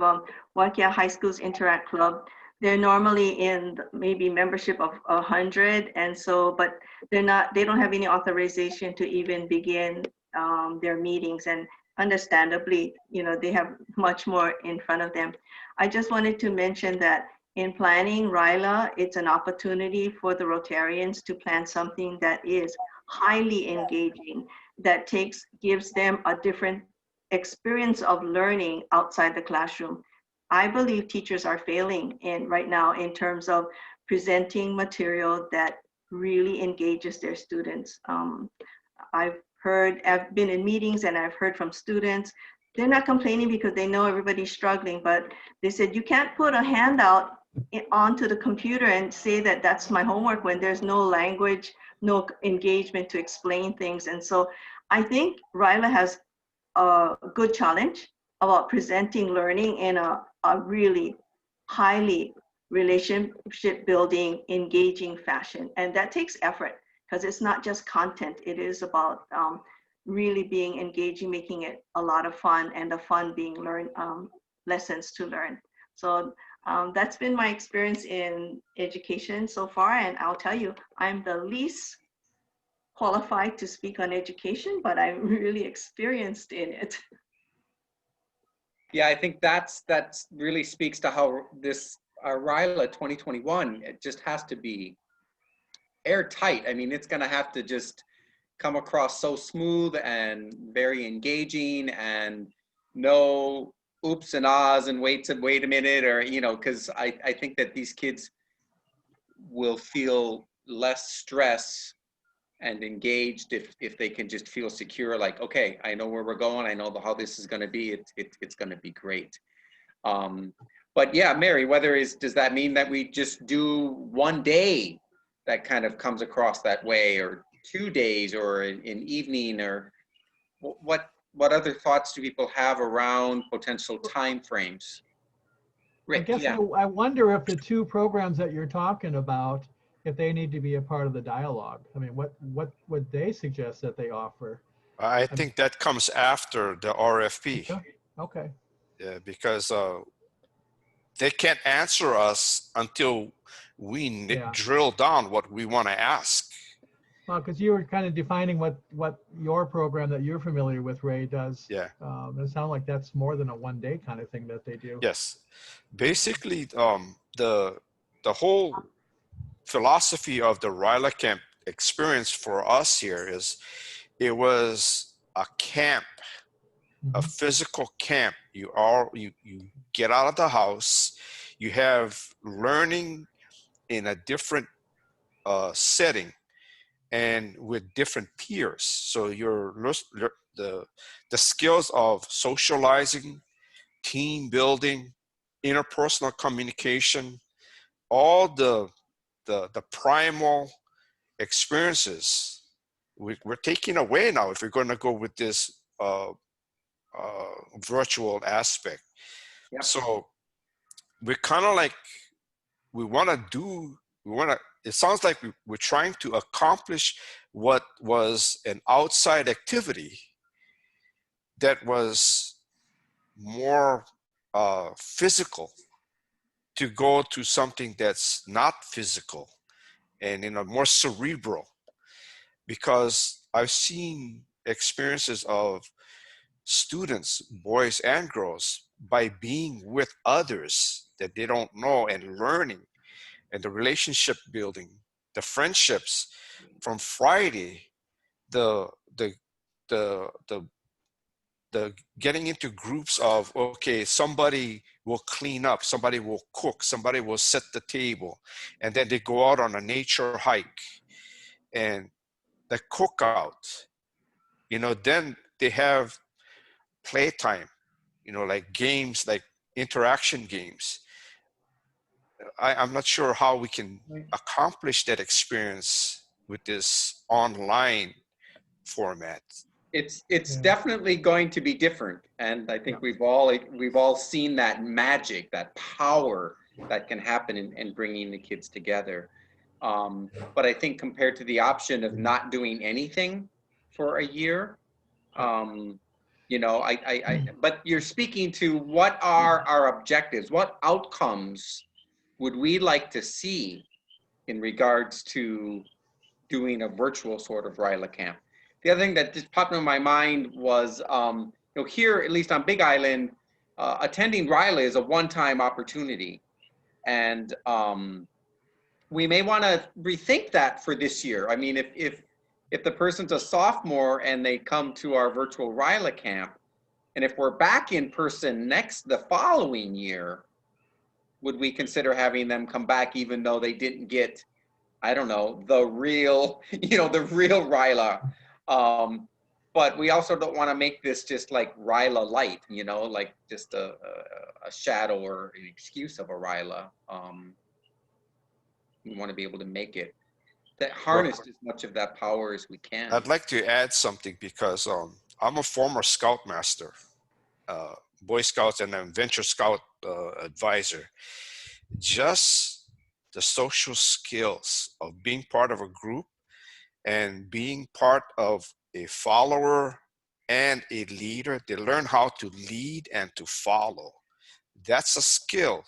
Waiakea High School's Interact Club. They're normally in maybe membership of 100, and so, but they don't have any authorization to even begin their meetings, and understandably, you know, they have much more in front of them. I just wanted to mention that in planning RYLA, it's an opportunity for the Rotarians to plan something that is highly engaging, that gives them a different experience of learning outside the classroom. I believe teachers are failing right now in terms of presenting material that really engages their students. I've been in meetings and I've heard from students, they're not complaining because they know everybody's struggling, but they said you can't put a handout onto the computer and say that that's my homework when there's no language, no engagement to explain things. And so I think RYLA has a good challenge about presenting learning in a really highly relationship building, engaging fashion. And that takes effort because it's not just content. It is about really being engaging, making it a lot of fun, and the fun being lessons to learn. So that's been my experience in education so far. And I'll tell you, I'm the least qualified to speak on education, but I'm really experienced in it. Yeah, I think that really speaks to how this RYLA 2021, it just has to be airtight. I mean, it's going to have to just come across so smooth and very engaging, and no oops and ahs and wait a minute, or, you know, because I think that these kids will feel less stress and engaged if they can just feel secure, like, okay, I know where we're going, I know how this is going to be, it's going to be great. But yeah, Mary, does that mean that we just do one day that kind of comes across that way, or 2 days, or an evening, or what other thoughts do people have around potential time frames? Rick, I guess yeah. I wonder if the two programs that you're talking about, if they need to be a part of the dialogue. I mean, what would they suggest that they offer? I think that comes after the RFP. Yeah. Okay. Yeah, because they can't answer us until we drill down what we want to ask. Well, because you were kind of defining what your program that you're familiar with, Ray, does. Yeah. It sounds like that's more than a one-day kind of thing that they do. Yes. Basically, the whole philosophy of the RYLA camp experience for us here is, it was a camp, a physical camp. You get out of the house, you have learning in a different setting and with different peers. So the skills of socializing, team building, interpersonal communication, all the primal experiences we're taking away now if we're going to go with this virtual aspect. Yep. So we're kind of like, it sounds like we're trying to accomplish what was an outside activity that was more physical, to go to something that's not physical and more cerebral. Because I've seen experiences of students, boys and girls, by being with others that they don't know and learning, and the relationship building, the friendships from Friday, the getting into groups of, okay, somebody will clean up, somebody will cook, somebody will set the table, and then they go out on a nature hike, and the cookout, then they have playtime, like games, like interaction games. I'm not sure how we can accomplish that experience with this online format. It's definitely going to be different, and I think we've all seen that magic, that power that can happen in bringing the kids together. But I think compared to the option of not doing anything for a year, but you're speaking to what are our objectives, what outcomes would we like to see in regards to doing a virtual sort of RYLA camp. The other thing that just popped in my mind was, here, at least on Big Island, attending RYLA is a one-time opportunity. And we may want to rethink that for this year. I mean, if the person's a sophomore and they come to our virtual RYLA camp, and if we're back in person the following year, would we consider having them come back even though they didn't get, I don't know, the real RYLA? but we also don't want to make this just like RYLA light, you know, like just a shadow or an excuse of a RYLA. We want to be able to make it that harness as much of that power as we can. I'd like to add something because I'm a former Scoutmaster, Boy Scouts and then Venture Scout advisor. Just the social skills of being part of a group and being part of a follower and a leader. They learn how to lead and to follow. That's a skill.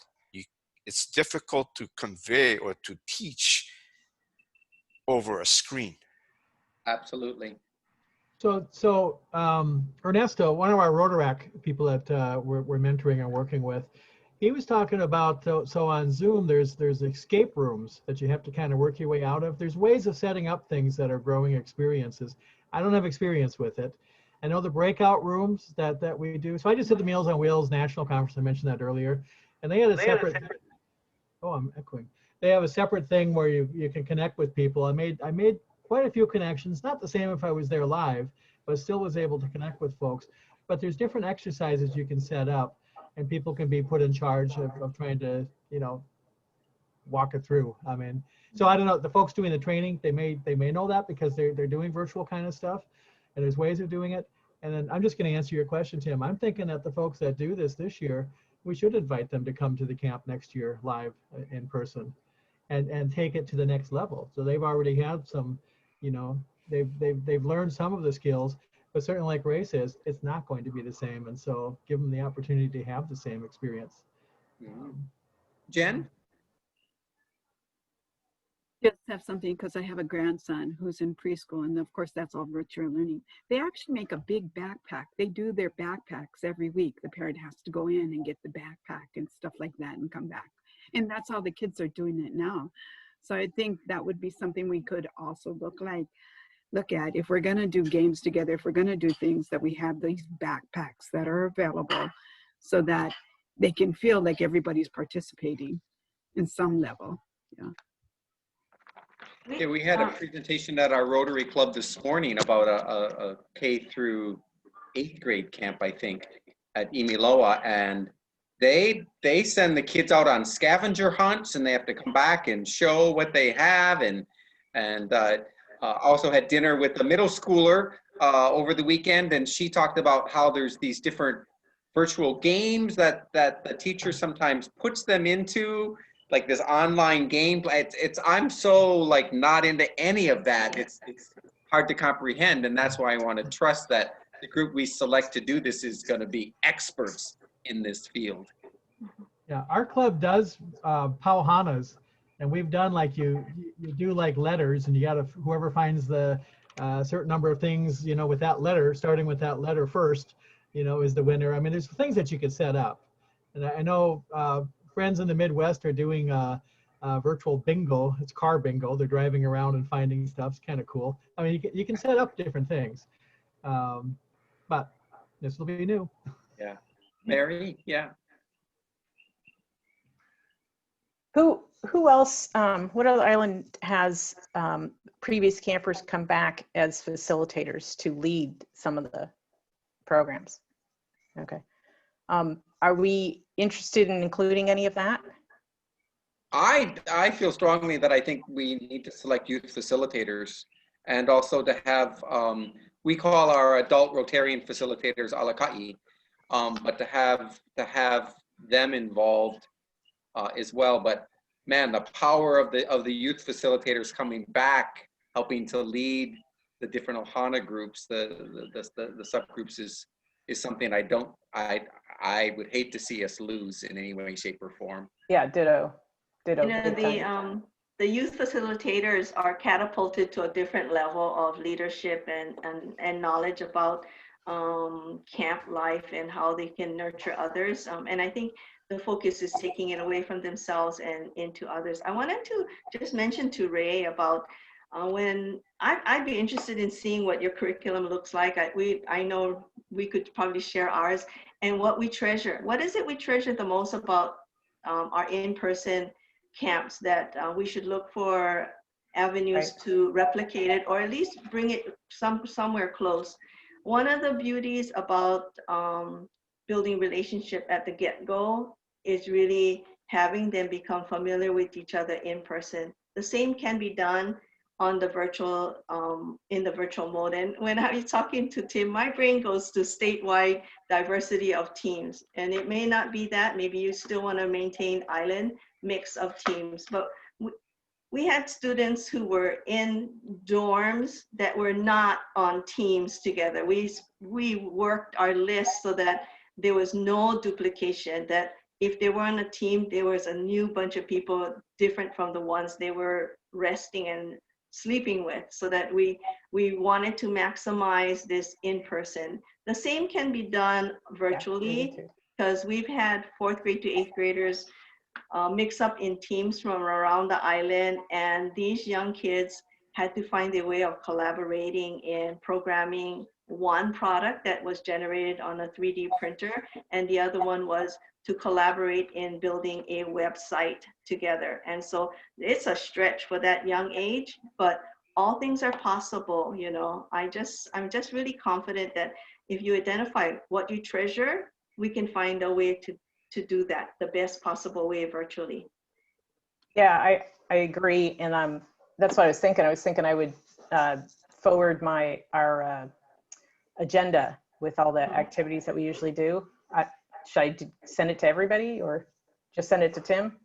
It's difficult to convey or to teach over a screen. Absolutely. So Ernesto, one of our Rotaract people that we're mentoring and working with, he was talking about, so on Zoom, there's escape rooms that you have to kind of work your way out of. There's ways of setting up things that are growing experiences. I don't have experience with it. I know the breakout rooms that we do. So I just did the Meals on Wheels National Conference. I mentioned that earlier. And they had a separate, oh, I'm echoing. They have a separate thing where you can connect with people. I made quite a few connections, not the same if I was there live, but still was able to connect with folks. But there's different exercises you can set up, and people can be put in charge of trying to, you know, walk it through. I mean, so I don't know, the folks doing the training, they may know that because they're doing virtual kind of stuff, and there's ways of doing it. And then I'm just going to answer your question, Tim. I'm thinking that the folks that do this year, we should invite them to come to the camp next year live in person and take it to the next level. So they've already had some, you know, they've learned some of the skills, but certainly like Ray says, it's not going to be the same. And so give them the opportunity to have the same experience. Jen? Just have something because I have a grandson who's in preschool, and of course that's all virtual learning. They actually make a big backpack. They do their backpacks every week. The parent has to go in and get the backpack and stuff like that and come back. And that's how the kids are doing it now. So I think that would be something we could also look at if we're going to do games together, if we're going to do things, that we have these backpacks that are available so that they can feel like everybody's participating in some level. Yeah. Yeah, we had a presentation at our Rotary Club this morning about a K through 8th grade camp, I think, at Imiloa, and they send the kids out on scavenger hunts, and they have to come back and show what they have, and also had dinner with a middle schooler over the weekend, and she talked about how there's these different virtual games that the teacher sometimes puts them into, like this online game. I'm so like not into any of that. It's hard to comprehend, and that's why I want to trust that the group we select to do this is going to be experts in this field. Yeah, our club does pauhanas, and we've done like you do like letters, and you got to, whoever finds the certain number of things, you know, with that letter, starting with that letter first, you know, is the winner. I mean, there's things that you could set up, and I know friends in the Midwest are doing virtual bingo. It's car bingo. They're driving around and finding stuff. It's kind of cool. I mean, you can set up different things, but this will be new. Yeah, Mary. Yeah. Who else? What other island has previous campers come back as facilitators to lead some of the programs? Okay. Are we interested in including any of that? I feel strongly that I think we need to select youth facilitators, and also to have, we call our adult Rotarian facilitators alaka'i, but to have them involved as well. But man, the power of the youth facilitators coming back, helping to lead the different Ohana groups, the subgroups is something I would hate to see us lose in any way, shape, or form. Yeah, ditto. You know, the youth facilitators are catapulted to a different level of leadership and knowledge about camp life and how they can nurture others. And I think the focus is taking it away from themselves and into others. I wanted to just mention to Ray about when I'd be interested in seeing what your curriculum looks like. I know we could probably share ours and what we treasure. What is it we treasure the most about our in-person camps that we should look for avenues to replicate it, or at least bring it somewhere close? one of the beauties about building relationship at the get-go is really having them become familiar with each other in person. The same can be done on the virtual, in the virtual mode. And when I was talking to Tim, my brain goes to statewide diversity of teams. And it may not be that, maybe you still want to maintain island mix of teams, but we had students who were in dorms that were not on teams together. We worked our list so that there was no duplication, that if they were on a team, there was a new bunch of people different from the ones they were resting and sleeping with, so that we wanted to maximize this in person. The same can be done virtually, because we've had 4th grade to 8th graders mix up in teams from around the island, and these young kids had to find a way of collaborating in programming one product that was generated on a 3D printer, and the other one was to collaborate in building a website together. And so it's a stretch for that young age, but all things are possible, you know. I'm just really confident that if you identify what you treasure, we can find a way to do that the best possible way virtually. Yeah, I agree. And that's what I was thinking. I was thinking I would forward our agenda with all the activities that we usually do. Should I send it to everybody or just send it to Tim?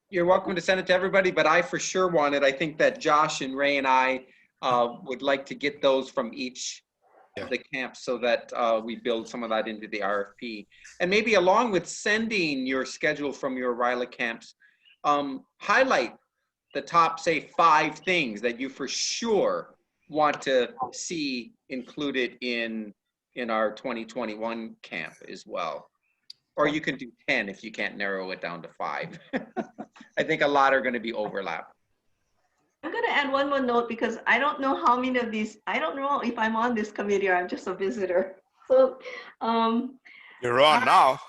You're welcome to send it to everybody, but I for sure want it. I think that Josh and Ray and I would like to get those from each of the camps so that we build some of that into the RFP. And maybe along with sending your schedule from your RYLA camps, highlight the top, say, 5 things that you for sure want to see included in our 2021 camp as well. Or you can do 10 if you can't narrow it down to 5. I think a lot are going to be overlap. I'm going to add one more note, because I don't know how many of these, I don't know if I'm on this committee or I'm just a visitor. So you're on now.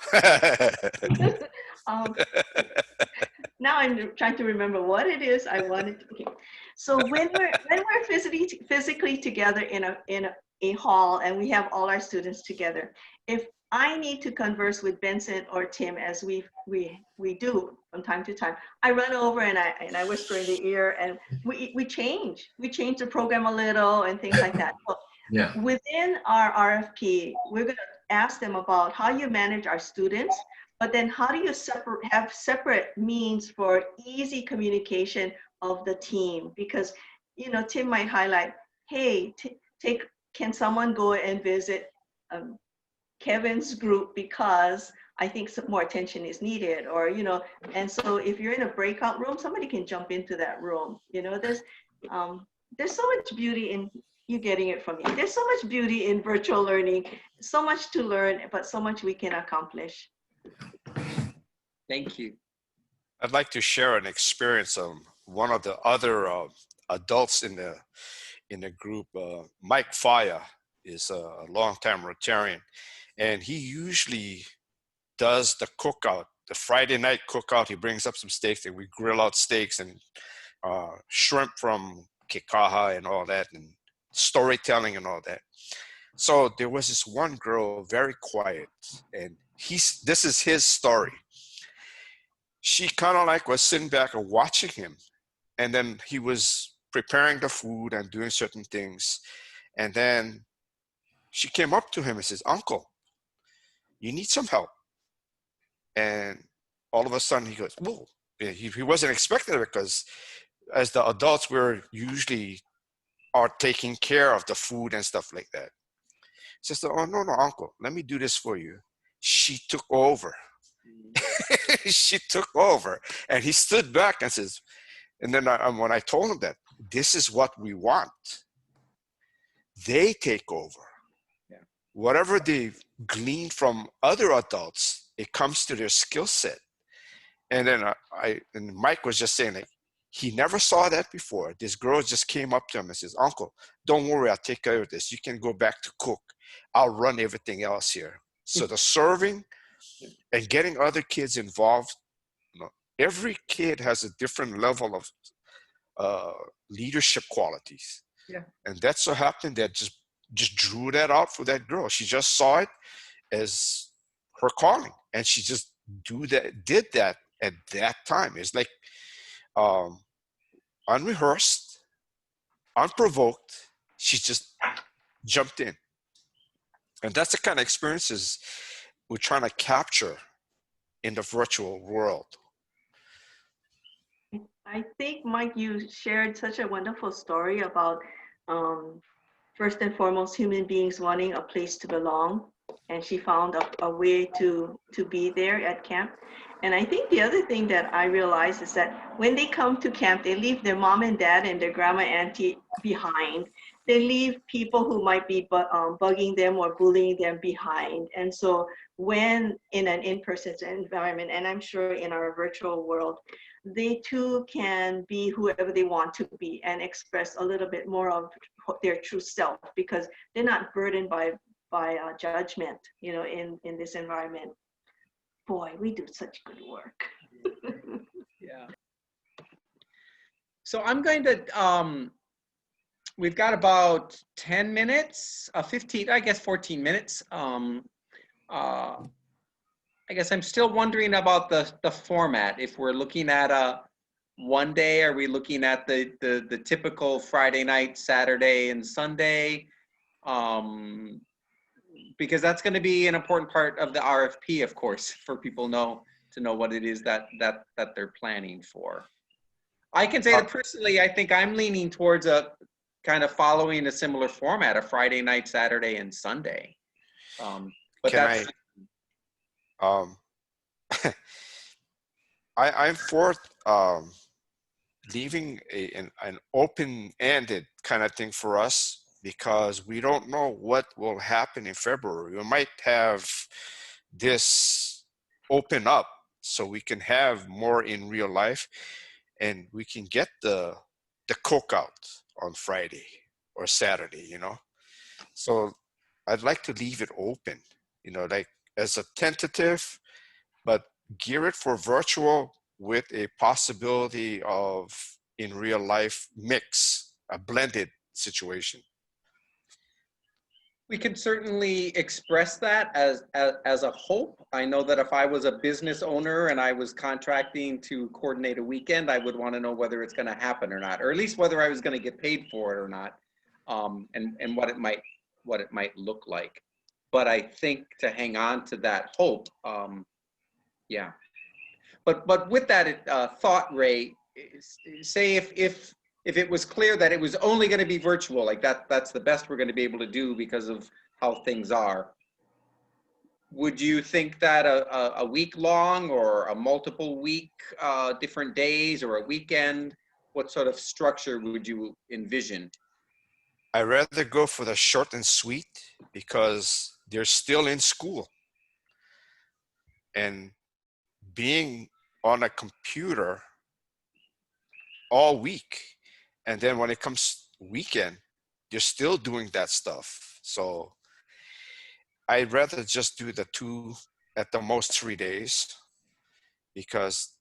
Now I'm trying to remember what it is I wanted to. Okay. So when we're physically together in a hall and we have all our students together, if I need to converse with Benson or Tim, as we do from time to time, I run over and I whisper in the ear, and we change the program a little and things like that. So yeah. Within our RFP, we're going to ask them about how you manage our students, but then how do you have separate means for easy communication of the team? Because, you know, Tim might highlight, hey, can someone go and visit Kevin's group, because I think some more attention is needed, or, you know, and so if you're in a breakout room, somebody can jump into that room. You know, there's so much beauty in you getting it from me. There's so much beauty in virtual learning, so much to learn, but so much we can accomplish. Thank you. I'd like to share an experience of one of the other adults in the group. Mike Faya is a longtime Rotarian, and he usually does the cookout, the Friday night cookout. He brings up some steaks and we grill out steaks and shrimp from Kikaha and all that, and storytelling and all that. So there was this one girl, very quiet, and this is his story. She kind of like was sitting back and watching him, and then he was preparing the food and doing certain things, and then she came up to him and says, "Uncle, you need some help." And all of a sudden he goes, "Whoa." He wasn't expecting it, because as the adults, we're usually are taking care of the food and stuff like that. She says, "Oh, no, Uncle, let me do this for you." She took over. She took over, and he stood back and says, and then when I told him that this is what we want, they take over. Yeah. Whatever they glean from other adults, it comes to their skill set. And then and Mike was just saying, like, he never saw that before. This girl just came up to him and says, "Uncle, don't worry, I'll take care of this. You can go back to cook. I'll run everything else here." So the serving and getting other kids involved, you know, every kid has a different level of leadership qualities. Yeah. And that's so happened that just just drew that out for that girl. She just saw it as her calling, and she just did that at that time. It's like unrehearsed, unprovoked. She just jumped in, and that's the kind of experiences we're trying to capture in the virtual world. I think, Mike, you shared such a wonderful story about first and foremost human beings wanting a place to belong, and she found a way to be there at camp. And I think the other thing that I realized is that when they come to camp, they leave their mom and dad and their grandma auntie behind. They leave people who might be bugging them or bullying them behind. And so when in an in-person environment, and I'm sure in our virtual world, they too can be whoever they want to be and express a little bit more of their true self, because they're not burdened by judgment, you know, in this environment. Boy, we do such good work. Yeah. So I'm going to, we've got about 10 minutes, 15, I guess 14 minutes. I guess I'm still wondering about the format. If we're looking at a one day, are we looking at the typical Friday night, Saturday, and Sunday? Because that's going to be an important part of the RFP, of course, for people to know what it is that they're planning for. I can say that personally, I think I'm leaning towards a kind of following a similar format, a Friday night, Saturday, and Sunday. But that's. I'm for leaving an open-ended kind of thing for us, because we don't know what will happen in February. We might have this open up so we can have more in real life, and we can get the cookout on Friday or Saturday, you know. So I'd like to leave it open, you know, like as a tentative, but gear it for virtual with a possibility of in real life mix, a blended situation. We can certainly express that as a hope. I know that if I was a business owner and I was contracting to coordinate a weekend, I would want to know whether it's going to happen or not, or at least whether I was going to get paid for it or not, and what it might look like. But I think to hang on to that hope, yeah. But with that thought, Ray, say if it was clear that it was only going to be virtual, like that's the best we're going to be able to do because of how things are, would you think that a week long or a multiple week, different days, or a weekend, what sort of structure would you envision? I'd rather go for the short and sweet, because they're still in school. And being on a computer all week, and then when it comes weekend, you're still doing that stuff. So I'd rather just do the 2, at the most 3 days, because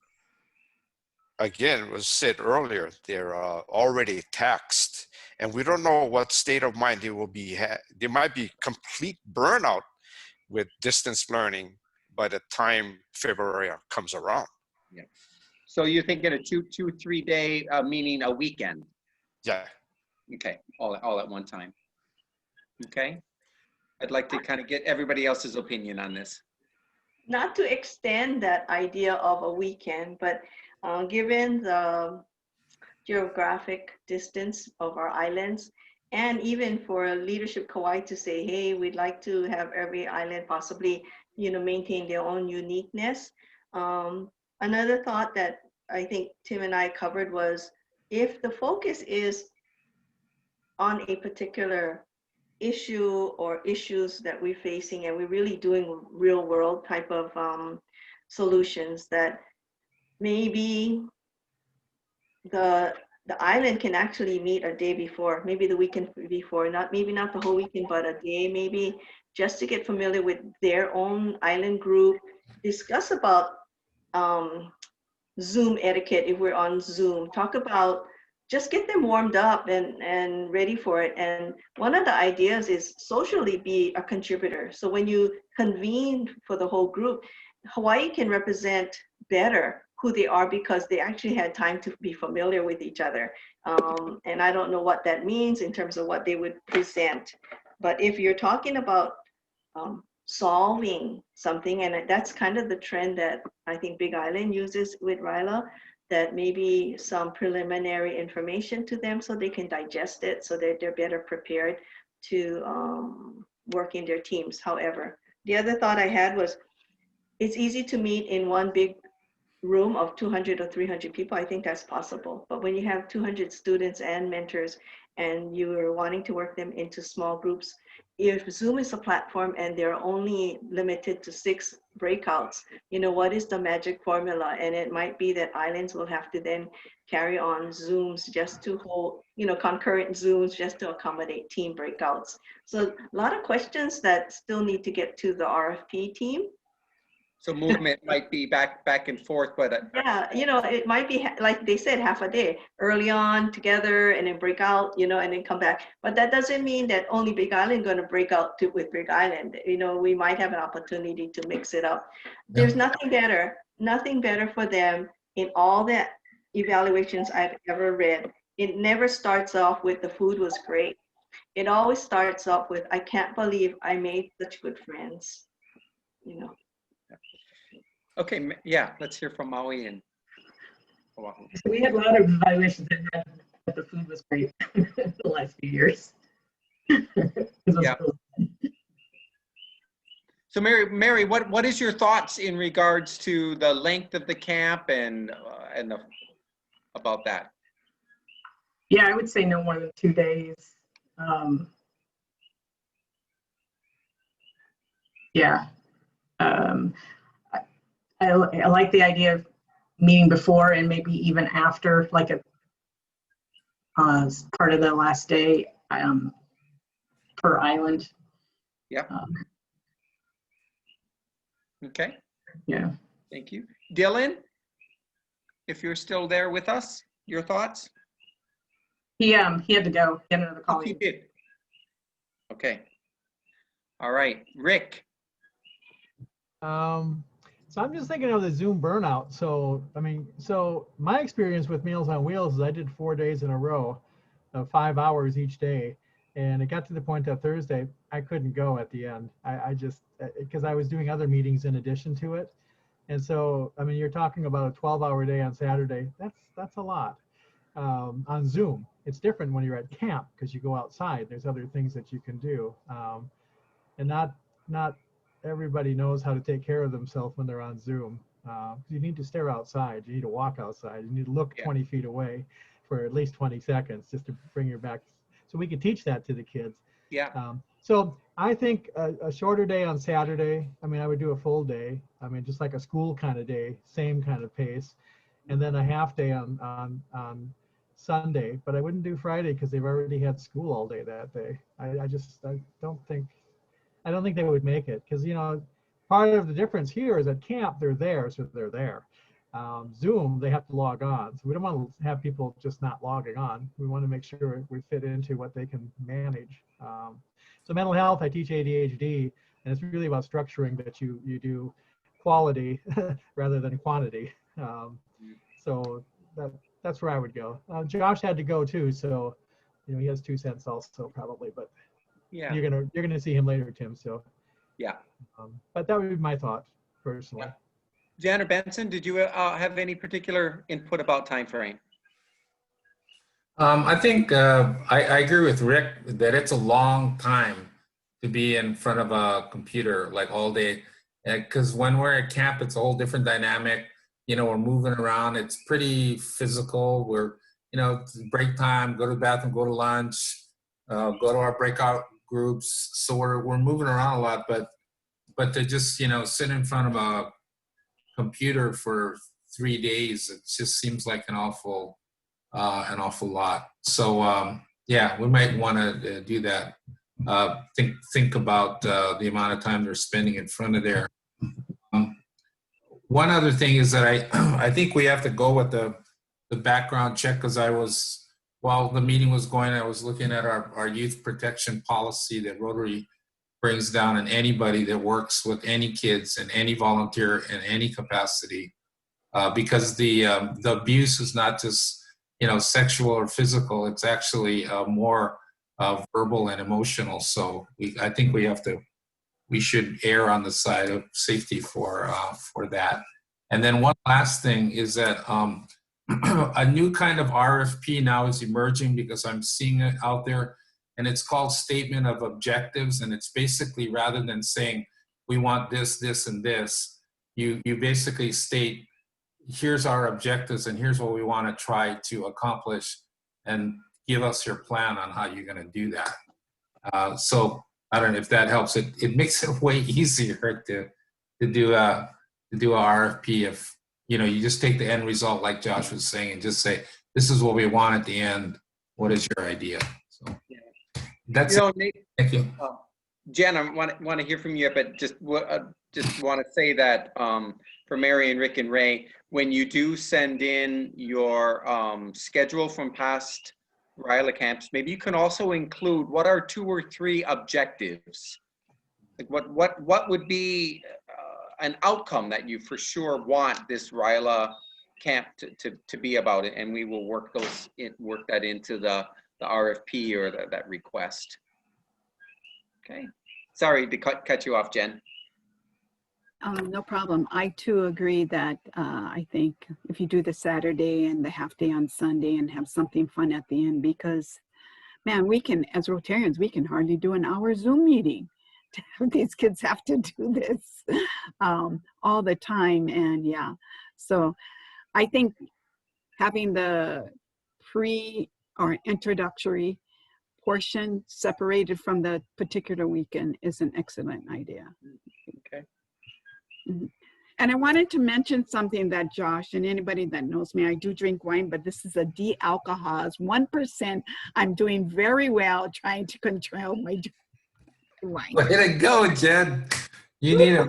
again, it was said earlier, they're already taxed, and we don't know what state of mind they will be. They might be complete burnout with distance learning by the time February comes around. Yeah. So you're thinking a 2-3 day, meaning a weekend? Yeah. Okay, all at one time. Okay. I'd like to kind of get everybody else's opinion on this. Not to extend that idea of a weekend, but given the geographic distance of our islands, and even for Leadership Kauai to say, hey, we'd like to have every island possibly, you know, maintain their own uniqueness. Another thought that I think Tim and I covered was, if the focus is on a particular issue or issues that we're facing, and we're really doing real world type of solutions, that maybe the island can actually meet a day before, maybe the weekend before, maybe not the whole weekend, but a day maybe, just to get familiar with their own island group, discuss about Zoom etiquette if we're on Zoom, talk about just get them warmed up and ready for it. And one of the ideas is socially be a contributor. So when you convene for the whole group, Hawaii can represent better who they are because they actually had time to be familiar with each other. And I don't know what that means in terms of what they would present. But if you're talking about solving something, and that's kind of the trend that I think Big Island uses with RYLA, that maybe some preliminary information to them so they can digest it so that they're better prepared to work in their teams. However, the other thought I had was it's easy to meet in one big room of 200 or 300 people. I think that's possible. But when you have 200 students and mentors and you're wanting to work them into small groups, if Zoom is a platform and they're only limited to 6 breakouts, you know, what is the magic formula? And it might be that islands will have to then carry on Zooms just to hold, you know, concurrent Zooms just to accommodate team breakouts. So a lot of questions that still need to get to the RFP team. So movement might be back and forth, but yeah, you know, it might be like they said, half a day, early on together and then break out, you know, and then come back. But that doesn't mean that only Big Island going to break out with Big Island. You know, we might have an opportunity to mix it up. There's nothing better for them in all the evaluations I've ever read. It never starts off with the food was great. It always starts off with, I can't believe I made such good friends, you know. Okay, yeah, let's hear from Maui and Oahu. So we had a lot of evaluations that the food was great the last few years. Yeah. So Mary, what is your thoughts in regards to the length of the camp and about that? Yeah, I would say no more than 2 days. Yeah. I like the idea of meeting before and maybe even after, like a part of the last day per island. Yeah. Okay. Yeah. Thank you. Dylan, if you're still there with us, your thoughts? He had to go. He had another call. Oh, he did. Okay. All right, Rick. So I'm just thinking of the Zoom burnout. So, I mean, so my experience with Meals on Wheels is I did 4 days in a row of 5 hours each day. And it got to the point that Thursday, I couldn't go at the end. I just, because I was doing other meetings in addition to it. And so, I mean, you're talking about a 12-hour day on Saturday. That's a lot. On Zoom, it's different when you're at camp because you go outside. There's other things that you can do. And not everybody knows how to take care of themselves when they're on Zoom. You need to stare outside. You need to walk outside. You need to look 20 feet away for at least 20 seconds just to bring your back. So we could teach that to the kids. Yeah. So I think a shorter day on Saturday. I mean, I would do a full day. I mean, just like a school kind of day, same kind of pace. And then a half day on Sunday. But I wouldn't do Friday because they've already had school all day that day. I don't think they would make it because, you know, part of the difference here is at camp, they're there, so they're there. Zoom, they have to log on. So we don't want to have people just not logging on. We want to make sure we fit into what they can manage. So mental health, I teach ADHD, and it's really about structuring that you do quality rather than quantity. So that's where I would go. Josh had to go too, so you know he has 2 cents also probably, but yeah, you're gonna see him later, Tim. So yeah, but that would be my thought personally. Yeah. Jan or Benson, did you have any particular input about time frame? I think I agree with Rick that it's a long time to be in front of a computer like all day. Because when we're at camp, it's a whole different dynamic. You know, we're moving around. It's pretty physical. We're, you know, break time, go to the bathroom, go to lunch, go to our breakout groups. So we're moving around a lot. But to just, you know, sit in front of a computer for 3 days, it just seems like an awful lot. So yeah, we might want to do that. Think about the amount of time they're spending in front of there. One other thing is that I think we have to go with the background check, because I was while the meeting was going, I was looking at our youth protection policy that Rotary brings down, and anybody that works with any kids and any volunteer in any capacity, because the abuse is not just, sexual or physical, it's actually more verbal and emotional. So I think we should err on the side of safety for that. And then one last thing is that a new kind of RFP now is emerging, because I'm seeing it out there, and it's called Statement of Objectives. And it's basically, rather than saying, we want this, this, and this, you basically state, here's our objectives and here's what we want to try to accomplish, and give us your plan on how you're going to do that. So I don't know if that helps. It makes it way easier to do a RFP if, you just take the end result, like Josh was saying, and just say, this is what we want at the end. What is your idea? So that's it. Nate, Thank you. Jen, I want to hear from you, but just want to say that for Mary and Rick and Ray, when you do send in your schedule from past RYLA camps, maybe you can also include what are 2 or 3 objectives. Like what would be an outcome that you for sure want this RYLA camp to be about it, and we will work that into the RFP or that request. Okay, sorry to cut you off, Jen. No problem. I too agree that I think if you do the Saturday and the half day on Sunday and have something fun at the end, because man, we can, as Rotarians, we can hardly do an hour Zoom meeting. These kids have to do this all the time. And yeah, so I think having the pre or introductory portion separated from the particular weekend is an excellent idea. Okay. And I wanted to mention something that Josh, and anybody that knows me, I do drink wine, but this is a de-alcoholized 1%. I'm doing very well trying to control my wine. Way to go, Jen. You need a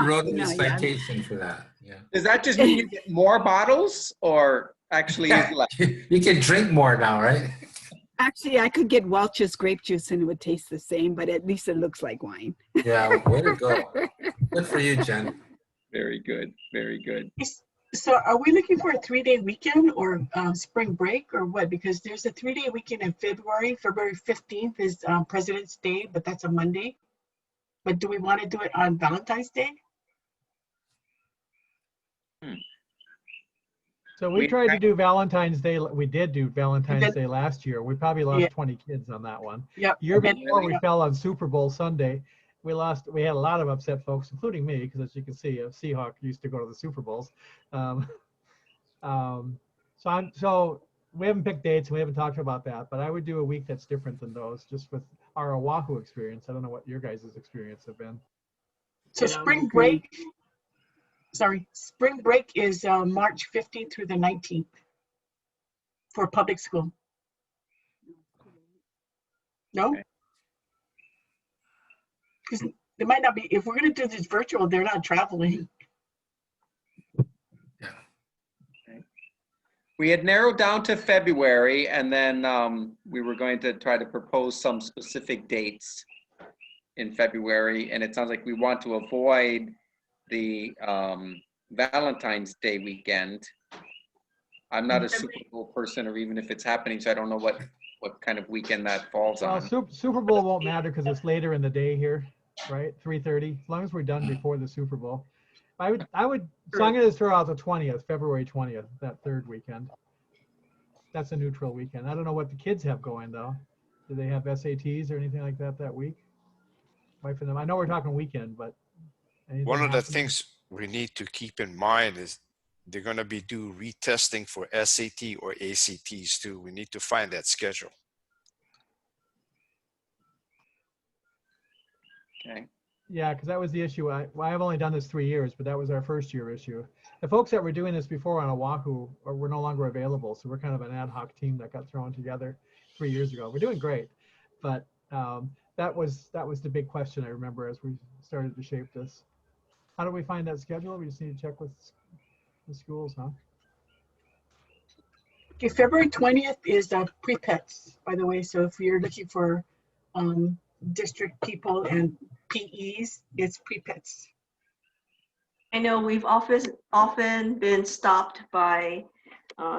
Rotary citation for that. Yeah. Does that just mean you get more bottles, or actually less? You can drink more now, right? Actually, I could get Welch's grape juice and it would taste the same, but at least it looks like wine. Yeah, way to go. Good for you, Jen. Very good, very good. So are we looking for a 3-day weekend or spring break or what? Because there's a 3-day weekend in February. February 15th is President's Day, but that's a Monday. But do we want to do it on Valentine's Day? So we tried to do Valentine's Day. We did do Valentine's Day last year. We probably lost 20 kids on that one. Yep. Year before we fell on Super Bowl Sunday. We had a lot of upset folks, including me, because as you can see, a Seahawk used to go to the Super Bowls. So we haven't picked dates and we haven't talked about that, but I would do a week that's different than those, just with our Oahu experience. I don't know what your guys' experience have been. So spring break is March 15th through the 19th for public school. No? Because they might not be, if we're going to do this virtual, they're not traveling. We had narrowed down to February, and then we were going to try to propose some specific dates in February, and it sounds like we want to avoid the Valentine's Day weekend. I'm not a Super Bowl person, or even if it's happening, so I don't know what kind of weekend that falls on. Super Bowl won't matter because it's later in the day here, right? 3:30, as long as we're done before the Super Bowl. So I'm going to throw out the 20th, February 20th, that third weekend. That's a neutral weekend. I don't know what the kids have going though. Do they have SATs or anything like that week? Right for them. I know we're talking weekend, but one of the things we need to keep in mind is they're going to be due retesting for SAT or ACTs too. We need to find that schedule. Okay. Yeah, because that was the issue. I've only done this 3 years, but that was our first year issue. The folks that were doing this before on Oahu were no longer available, so we're kind of an ad hoc team that got thrown together 3 years ago. We're doing great, but that was the big question I remember as we started to shape this. How do we find that schedule? We just need to check with the schools, huh? Okay, February 20th is pre-pets, by the way. So if you're looking for district people and PEs, it's pre-pets. I know we've often been stopped by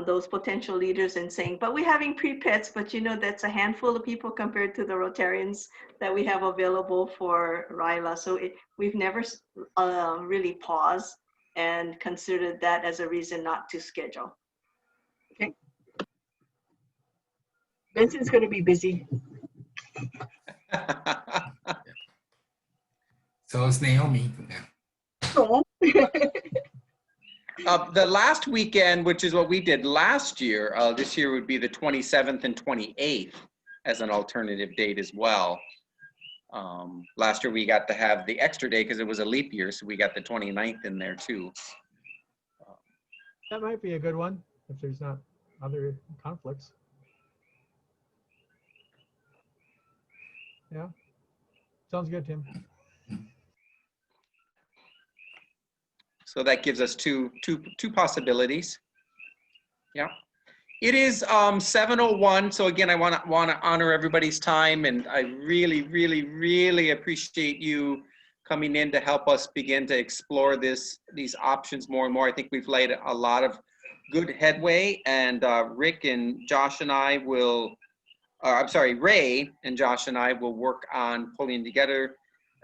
those potential leaders and saying, but we're having pre-pets, but you know, that's a handful of people compared to the Rotarians that we have available for RYLA. So we've never really paused and considered that as a reason not to schedule. Okay. Benson's going to be busy. So is Naomi. Oh. The last weekend, which is what we did last year, this year would be the 27th and 28th as an alternative date as well. Last year we got to have the extra day because it was a leap year, so we got the 29th in there too. That might be a good one if there's not other conflicts. Yeah, sounds good, Tim. So that gives us two possibilities. Yeah. It is 7:01. So again, I want to honor everybody's time, and I really appreciate you coming in to help us begin to explore these options more and more. I think we've laid a lot of good headway, and Rick and Josh and I will, I'm sorry, Ray and Josh and I will work on pulling together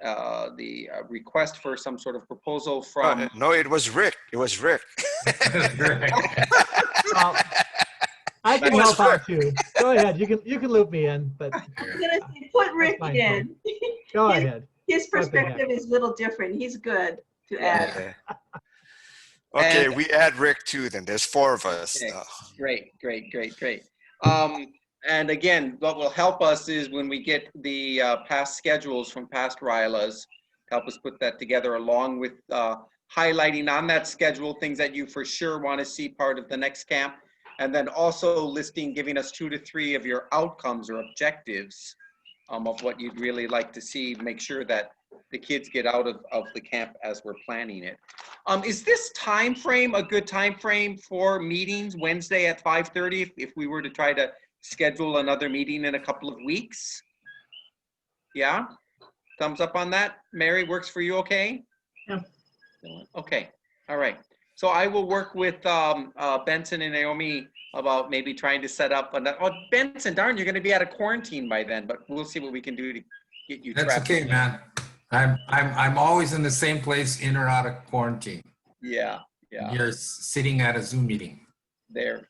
the request for some sort of proposal from. No, it was Rick. It was Rick. I can help out too. Go ahead. You can loop me in, but I'm gonna say, put Rick in. Go ahead. His perspective is a little different. He's good to add. Okay, And, we add Rick too. Then there's 4 of us. Okay. Great. And again, what will help us is when we get the past schedules from past RYLAs, help us put that together along with highlighting on that schedule things that you for sure want to see part of the next camp. And then also listing, giving us 2 to 3 of your outcomes or objectives of what you'd really like to see, make sure that the kids get out of the camp as we're planning it. Is this time frame a good time frame for meetings, Wednesday at 5:30, if we were to try to schedule another meeting in a couple of weeks? Yeah? Thumbs up on that? Mary, works for you okay? Yeah. Okay, all right. So I will work with Benson and Naomi about maybe trying to set up another. Oh, Benson, darn, you're going to be out of quarantine by then, but we'll see what we can do to get you. That's okay, man. I'm always in the same place, in or out of quarantine. Yeah. You're sitting at a Zoom meeting. There.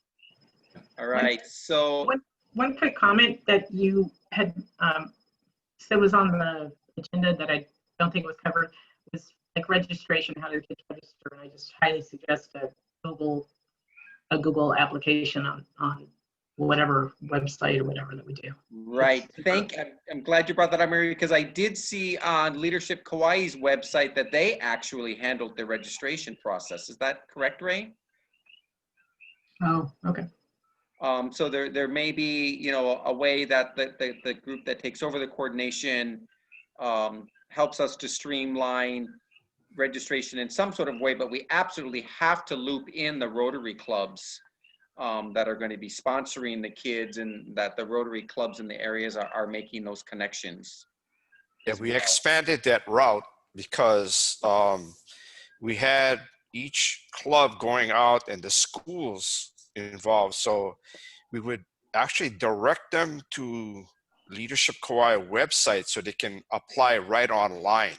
All right. So one quick comment that you had said was on the agenda that I don't think was covered was like registration, how do kids register? And I just highly suggest a Google application on whatever website or whatever that we do. Right. I'm glad you brought that up, Mary, because I did see on Leadership Kauai's website that they actually handled the registration process. Is that correct, Ray? Oh, okay. So there may be, a way that the group that takes over the coordination helps us to streamline registration in some sort of way, but we absolutely have to loop in the Rotary clubs that are going to be sponsoring the kids, and that the Rotary clubs in the areas are making those connections. Yeah, we expanded that route because we had each club going out and the schools involved. So we would actually direct them to Leadership Kauai website so they can apply right online.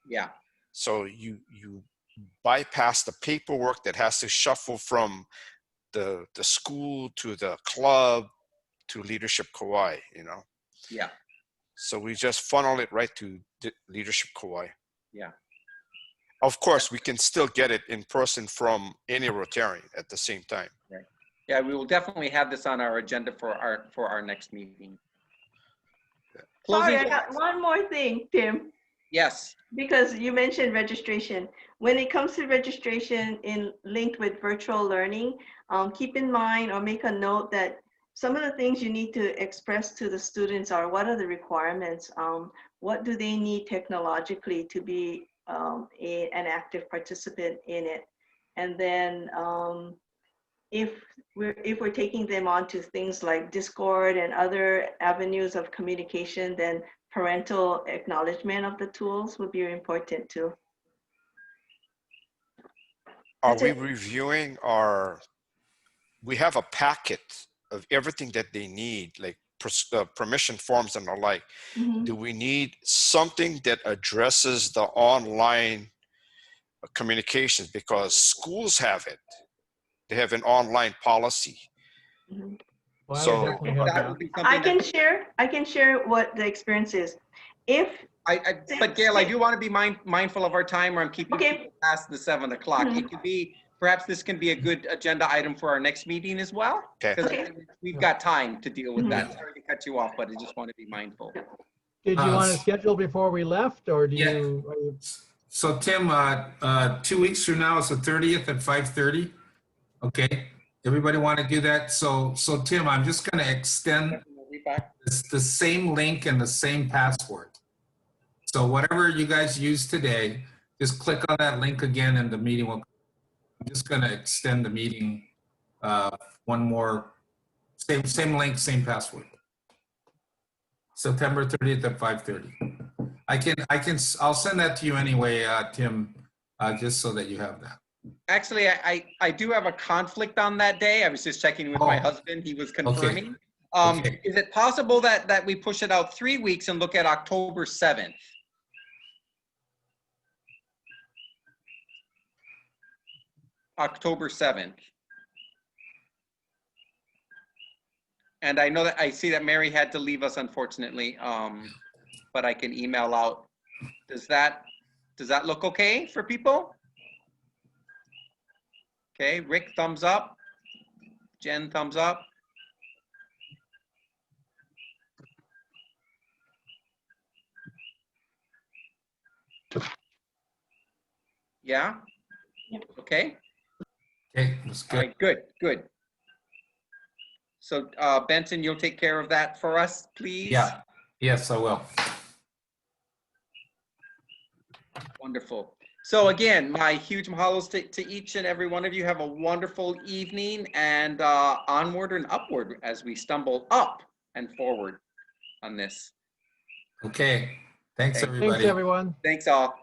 Yeah. So you bypass the paperwork that has to shuffle from the school to the club to Leadership Kauai, Yeah. So we just funnel it right to Leadership Kauai. Yeah. Of course, we can still get it in person from any Rotarian at the same time. Right. Yeah, we will definitely have this on our agenda for our next meeting. Sorry, I got one more thing, Tim. Yes. Because you mentioned registration. When it comes to registration linked with virtual learning, keep in mind or make a note that some of the things you need to express to the students are what are the requirements? What do they need technologically to be an active participant in it? And then if we're taking them on to things like Discord and other avenues of communication, then parental acknowledgement of the tools would be important too. Are That's we it. reviewing we have a packet of everything that they need, like permission forms and the like. Mhm. Do we need something that addresses the online communications? Because schools have it. They have an online policy. Mhm. Well, I So- would definitely have That that. would be I something can share what the experience is. If but Gail, I do want to be mindful of our time, or I'm keeping Okay. people past the 7 o'clock. Mhm. It could be, perhaps this can be a good agenda item for our next meeting as well. Okay. Because Okay. we've got time to deal with Mhm. that. Sorry to cut you off, but I just want to be mindful. Did you want to schedule before we left, or do Yeah. you? Are you So Tim, 2 weeks from now is the 30th at 5:30. Okay, everybody want to do that? So Tim, I'm just going to extend the same link and the same password. So whatever you guys use today, just click on that link again and the meeting will, I'm just going to extend the meeting one more, same link, same password. September 30th at 5:30. I'll send that to you anyway, Tim, just so that you have that. Actually, I do have a conflict on that day. I was just checking with my Oh. husband. He was confirming. Okay. Is it possible that we push it out 3 weeks and look at October 7th? October 7th. And I know that I see that Mary had to leave us, unfortunately, but I can email out. Does that look okay for people? Okay, Rick, thumbs up. Jen, thumbs up. Yeah? Okay. Okay, that's All good. right, good. So Benson, you'll take care of that for us, please? Yeah, yes, I will. Wonderful. So again, my huge mahalos to each and every one of you. Have a wonderful evening, and onward and upward as we stumble up and forward on this. Okay, thanks Okay. everybody. Thanks, everyone. Thanks all.